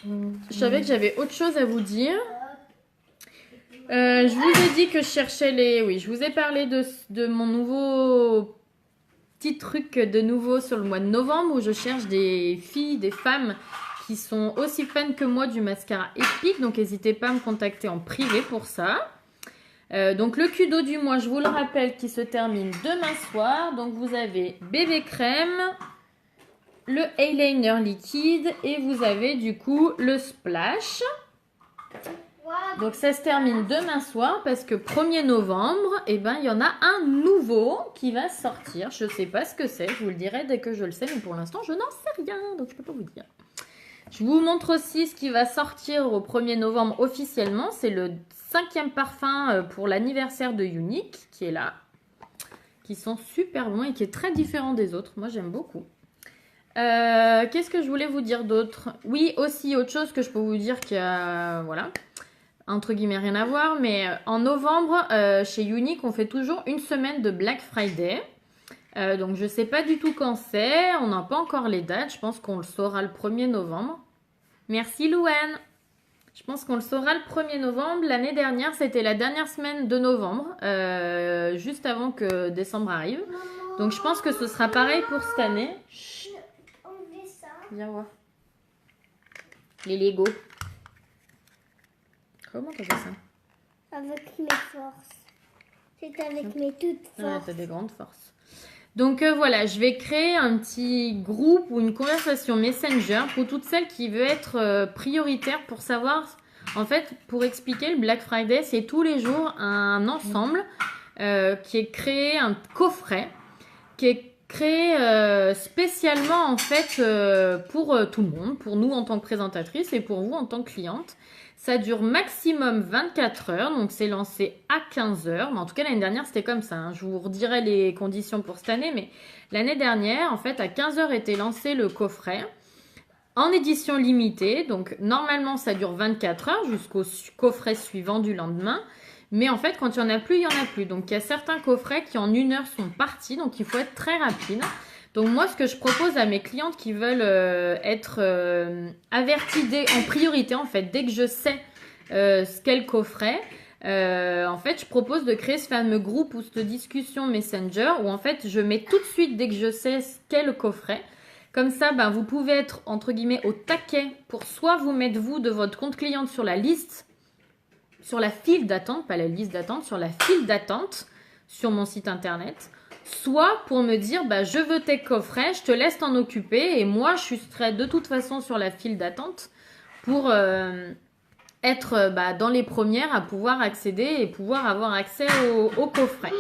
Je savais que j'avais autre chose à vous dire. Je vous ai dit que je cherchais les... Oui, je vous ai parlé de mon nouveau petit truc de nouveau sur le mois de novembre où je cherche des filles, des femmes qui sont aussi fans que moi du mascara Epic. Donc, n'hésitez pas à me contacter en privé pour ça. Donc, le Kudo du mois, je vous le rappelle, qui se termine demain soir. Donc, vous avez bébé crème, le eyeliner liquide et vous avez du coup le splash. Donc ça se termine demain soir parce que 1er novembre, eh ben, il y en a un nouveau qui va sortir. Je ne sais pas ce que c'est, je vous le dirai dès que je le sais, mais pour l'instant je n'en sais rien, donc je ne peux pas vous dire. Je vous montre aussi ce qui va sortir au 1er novembre officiellement. C'est le 5e parfum pour l'anniversaire de Unique qui est là. Qui sont super bons et qui est très différent des autres. Moi j'aime beaucoup. Qu'est-ce que je voulais vous dire d'autre? Oui, aussi autre chose que je peux vous dire qu'il y a... Voilà. Entre guillemets rien à voir, mais en novembre, chez Unique, on fait toujours une semaine de Black Friday. Donc je sais pas du tout quand c'est, on n'a pas encore les dates, je pense qu'on le saura le 1er novembre. Merci Louane. Je pense qu'on le saura le 1er novembre. L'année dernière, c'était la dernière semaine de novembre, juste avant que décembre arrive. Donc je pense que ce sera pareil pour cette année. Chut. Viens voir. Les Lego. Comment t'as fait ça? Avec mes forces. C'est avec mes toutes forces. Ouais, t'as des grandes forces. Donc voilà, je vais créer un petit groupe ou une conversation Messenger pour toutes celles qui veulent être prioritaires pour savoir, en fait, pour expliquer le Black Friday, c'est tous les jours un ensemble qui est créé, un coffret qui est créé spécialement en fait pour tout le monde, pour nous en tant que présentatrice et pour vous en tant que cliente. Ça dure maximum 24 heures, donc c'est lancé à 15 heures. Mais en tout cas, l'année dernière, c'était comme ça. Je vous redirai les conditions pour cette année, mais l'année dernière, en fait, à 15 heures était lancé le coffret en édition limitée. Donc, normalement, ça dure 24 heures jusqu'au coffret suivant du lendemain. Mais en fait, quand il n'y en a plus, il n'y en a plus. Donc, il y a certains coffrets qui, en 1 heure, sont partis. Donc, il faut être très rapide. Donc moi, ce que je propose à mes clientes qui veulent être averties en priorité, en fait, dès que je sais ce qu'est le coffret, en fait, je propose de créer ce fameux groupe ou cette discussion Messenger où en fait, je mets tout de suite, dès que je sais ce qu'est le coffret, comme ça, ben, vous pouvez être, entre guillemets, au taquet pour soit vous mettre, vous, de votre compte cliente sur la liste, sur la file d'attente, pas la liste d'attente, sur la file d'attente sur mon site internet, soit pour me dire, bah, je veux tes coffrets, je te laisse t'en occuper et moi, je serai de toute façon sur la file d'attente pour être dans les premières à pouvoir accéder et pouvoir avoir accès au coffret.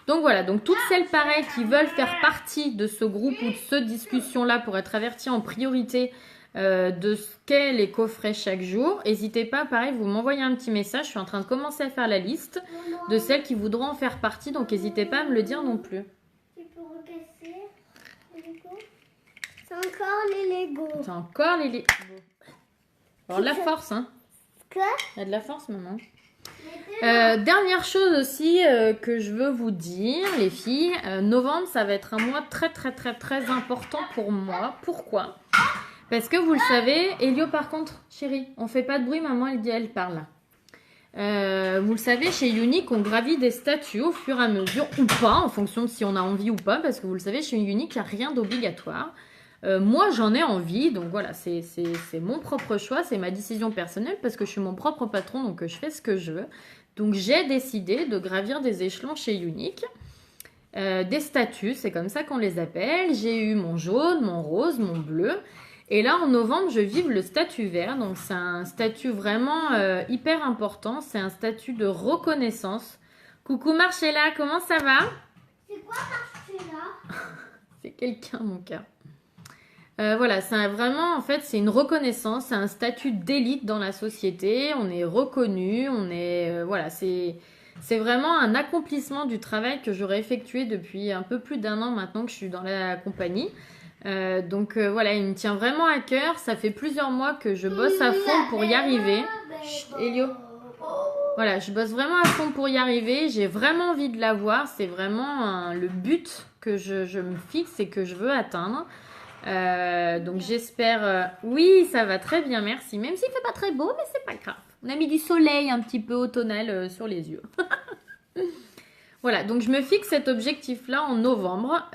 Donc voilà, donc toutes celles pareilles qui veulent faire partie de ce groupe ou de cette discussion-là pour être averties en priorité de ce qu'est les coffrets chaque jour, n'hésitez pas, pareil, vous m'envoyez un petit message, je suis en train de commencer à faire la liste de celles qui voudront en faire partie, donc n'hésitez pas à me le dire non plus. Tu peux recasser les Lego? C'est encore les Lego. C'est encore les Lego. Alors de la force, hein. Quoi? Il y a de la force, maman. Dernière chose aussi que je veux vous dire, les filles, novembre, ça va être un mois très important pour moi. Pourquoi? Parce que vous le savez, Elio par contre, chérie, on fait pas de bruit, maman elle parle. Vous le savez, chez Unique, on gravit des statuts au fur et à mesure, ou pas, en fonction de si on a envie ou pas, parce que vous le savez, chez Unique, il n'y a rien d'obligatoire. Moi, j'en ai envie, donc voilà, c'est mon propre choix, c'est ma décision personnelle, parce que je suis mon propre patron, donc je fais ce que je veux. Donc j'ai décidé de gravir des échelons chez Unique. Des statuts, c'est comme ça qu'on les appelle. J'ai eu mon jaune, mon rose, mon bleu. Et là, en novembre, je vive le statut vert. Donc, c'est un statut vraiment hyper important. C'est un statut de reconnaissance. Coucou Marcella, comment ça va? C'est quoi Marcella? C'est quelqu'un, mon cœur. Voilà, c'est vraiment, en fait, c'est une reconnaissance. C'est un statut d'élite dans la société. On est reconnu. On est, voilà, c'est vraiment un accomplissement du travail que j'aurais effectué depuis un peu plus d'1 an maintenant que je suis dans la compagnie. Donc voilà, il me tient vraiment à cœur. Ça fait plusieurs mois que je bosse à fond pour y arriver. Chut, Elio. Voilà, je bosse vraiment à fond pour y arriver. J'ai vraiment envie de l'avoir. C'est vraiment le but que je me fixe et que je veux atteindre. Donc j'espère... Oui, ça va très bien, merci. Même s'il fait pas très beau, mais c'est pas grave. On a mis du soleil un petit peu automnal sur les yeux. Voilà, donc je me fixe cet objectif-là en novembre.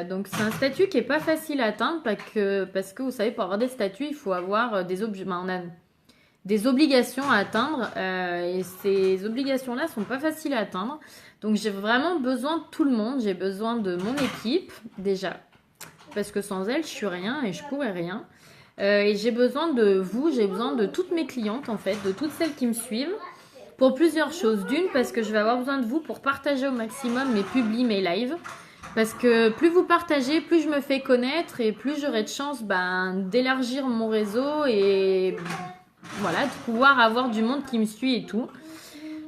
Donc c'est un statut qui n'est pas facile à atteindre parce que vous savez, pour avoir des statuts, il faut avoir on a des obligations à atteindre. Et ces obligations-là ne sont pas faciles à atteindre. Donc j'ai vraiment besoin de tout le monde. J'ai besoin de mon équipe, déjà. Parce que sans elle, je suis rien et je pourrais rien. Et j'ai besoin de vous, j'ai besoin de toutes mes clientes en fait, de toutes celles qui me suivent. Pour plusieurs choses. D'une, parce que je vais avoir besoin de vous pour partager au maximum mes publis, mes lives. Parce que plus vous partagez, plus je me fais connaître et plus j'aurai de chance d'élargir mon réseau et voilà, de pouvoir avoir du monde qui me suit et tout.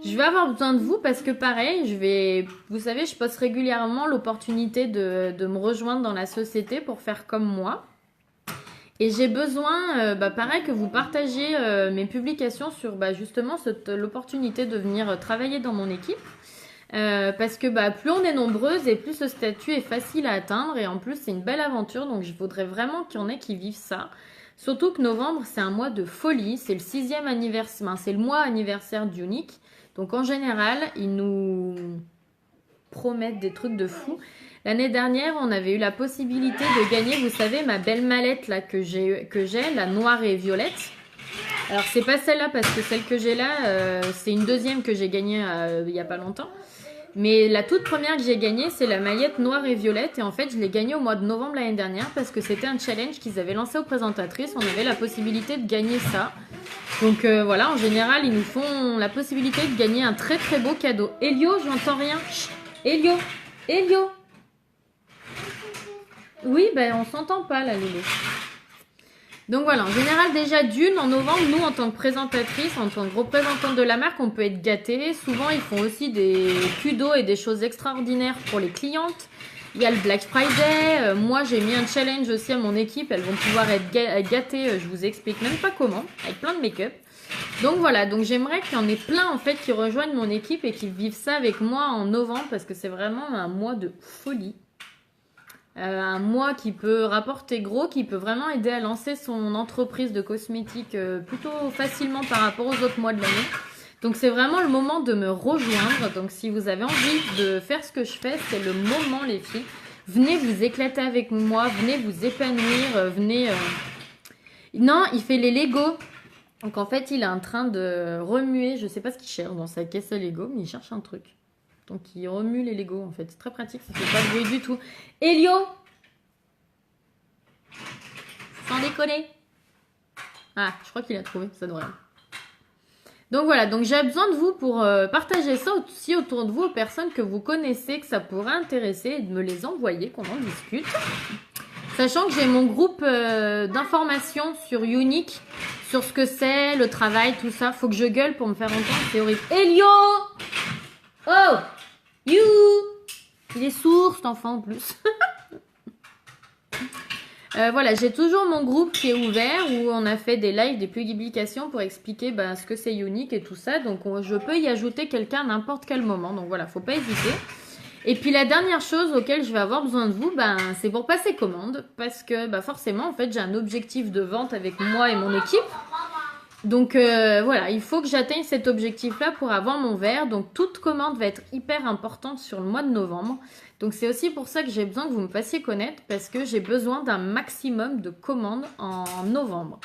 Je vais avoir besoin de vous parce que pareil, vous savez, je poste régulièrement l'opportunité de me rejoindre dans la société pour faire comme moi. Et j'ai besoin, pareil, que vous partagiez mes publications sur justement l'opportunité de venir travailler dans mon équipe. Parce que plus on est nombreuses et plus ce statut est facile à atteindre. Et en plus, c'est une belle aventure. Donc, je voudrais vraiment qu'il y en ait qui vivent ça. Surtout que novembre, c'est un mois de folie. C'est le 6e anniversaire, c'est le mois anniversaire d'Unique. Donc, en général, ils nous promettent des trucs de fou. L'année dernière, on avait eu la possibilité de gagner, vous savez, ma belle mallette là que j'ai, la noire et violette. Alors, c'est pas celle-là parce que celle que j'ai là, c'est une deuxième que j'ai gagnée il y a pas longtemps. Mais la toute première que j'ai gagnée, c'est la maillette noire et violette. Et en fait, je l'ai gagnée au mois de novembre l'année dernière parce que c'était un challenge qu'ils avaient lancé aux présentatrices. On avait la possibilité de gagner ça. Donc voilà, en général, ils nous font la possibilité de gagner un très très beau cadeau. Elio, j'entends rien. Chut, Elio, Elio. Oui, on s'entend pas là, Loulou. Donc voilà, en général déjà en novembre, nous en tant que présentatrice, en tant que représentante de la marque, on peut être gâtés. Souvent, ils font aussi des kudos et des choses extraordinaires pour les clientes. Il y a le Black Friday. Moi, j'ai mis un challenge aussi à mon équipe. Elles vont pouvoir être gâtées, je vous explique même pas comment, avec plein de make-up. Donc voilà, donc j'aimerais qu'il y en ait plein en fait qui rejoignent mon équipe et qui vivent ça avec moi en novembre parce que c'est vraiment un mois de folie. Un mois qui peut rapporter gros, qui peut vraiment aider à lancer son entreprise de cosmétiques plutôt facilement par rapport aux autres mois de l'année. Donc c'est vraiment le moment de me rejoindre. Donc si vous avez envie de faire ce que je fais, c'est le moment les filles. Venez vous éclater avec moi, venez vous épanouir, venez... Non, il fait les Lego. Donc en fait, il est en train de remuer, je sais pas ce qu'il cherche dans sa caisse à Lego, mais il cherche un truc. Donc il remue les Lego en fait, c'est très pratique, ça fait pas de bruit du tout. Elio, sans déconner. Ah, je crois qu'il a trouvé, ça devrait. Donc voilà, donc j'ai besoin de vous pour partager ça aussi autour de vous aux personnes que vous connaissez, que ça pourrait intéresser et de me les envoyer, qu'on en discute. Sachant que j'ai mon groupe d'information sur Unique, sur ce que c'est, le travail, tout ça. Faut que je gueule pour me faire entendre, c'est horrible. Elio! Oh! You! Il est sourd cet enfant en plus. Voilà, j'ai toujours mon groupe qui est ouvert où on a fait des lives, des publications pour expliquer ce que c'est Unique et tout ça. Donc je peux y ajouter quelqu'un à n'importe quel moment. Donc voilà, faut pas hésiter. Et puis la dernière chose auquel je vais avoir besoin de vous, c'est pour passer commande. Parce que forcément, en fait, j'ai un objectif de vente avec moi et mon équipe. Donc voilà, il faut que j'atteigne cet objectif-là pour avoir mon verre. Donc toute commande va être hyper importante sur le mois de novembre. Donc c'est aussi pour ça que j'ai besoin que vous me fassiez connaître parce que j'ai besoin d'un maximum de commandes en novembre.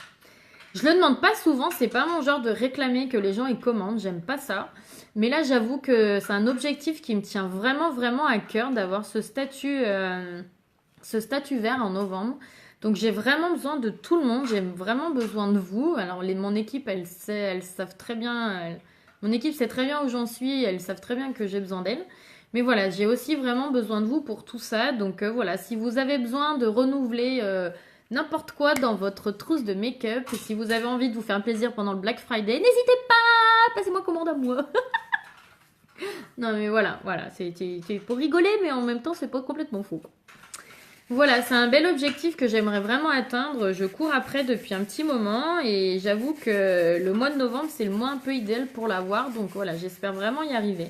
Je le demande pas souvent, c'est pas mon genre de réclamer que les gens y commandent, j'aime pas ça. Mais là j'avoue que c'est un objectif qui me tient vraiment vraiment à cœur d'avoir ce statut vert en novembre. Donc j'ai vraiment besoin de tout le monde, j'ai vraiment besoin de vous. Alors mon équipe, elles savent très bien, mon équipe sait très bien où j'en suis, elles savent très bien que j'ai besoin d'elles. Mais voilà, j'ai aussi vraiment besoin de vous pour tout ça. Donc voilà, si vous avez besoin de renouveler n'importe quoi dans votre trousse de make-up, et si vous avez envie de vous faire plaisir pendant le Black Friday, n'hésitez pas, passez-moi commande à moi. Non mais voilà, c'est pour rigoler, mais en même temps c'est pas complètement faux. Voilà, c'est un bel objectif que j'aimerais vraiment atteindre. Je cours après depuis un petit moment et j'avoue que le mois de novembre, c'est le mois un peu idéal pour l'avoir. Donc voilà, j'espère vraiment y arriver.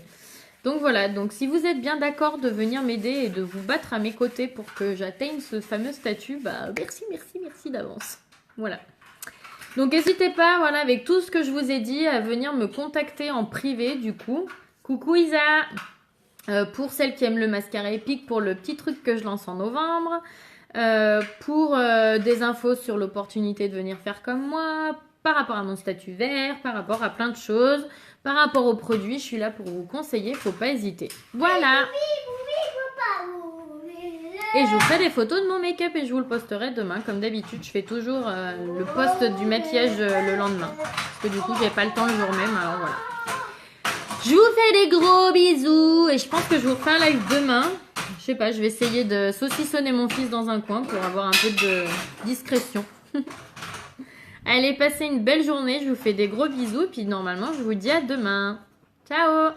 Donc voilà, donc si vous êtes bien d'accord de venir m'aider et de vous battre à mes côtés pour que j'atteigne ce fameux statut, merci d'avance. Voilà. Donc n'hésitez pas, voilà, avec tout ce que je vous ai dit, à venir me contacter en privé du coup. Coucou Isa! Pour celles qui aiment le mascara épique, pour le petit truc que je lance en novembre, pour des infos sur l'opportunité de venir faire comme moi, par rapport à mon statut vert, par rapport à plein de choses, par rapport aux produits, je suis là pour vous conseiller, faut pas hésiter. Voilà. Et je vous ferai des photos de mon make-up et je vous le posterai demain. Comme d'habitude, je fais toujours le post du maquillage le lendemain. Parce que du coup, j'ai pas le temps le jour même. Alors voilà. Je vous fais des gros bisous. Et je pense que je vous ferai un live demain. Je sais pas, je vais essayer de saucissonner mon fils dans un coin pour avoir un peu de discrétion. Allez, passez une belle journée. Je vous fais des gros bisous. Puis normalement, je vous dis à demain. Ciao!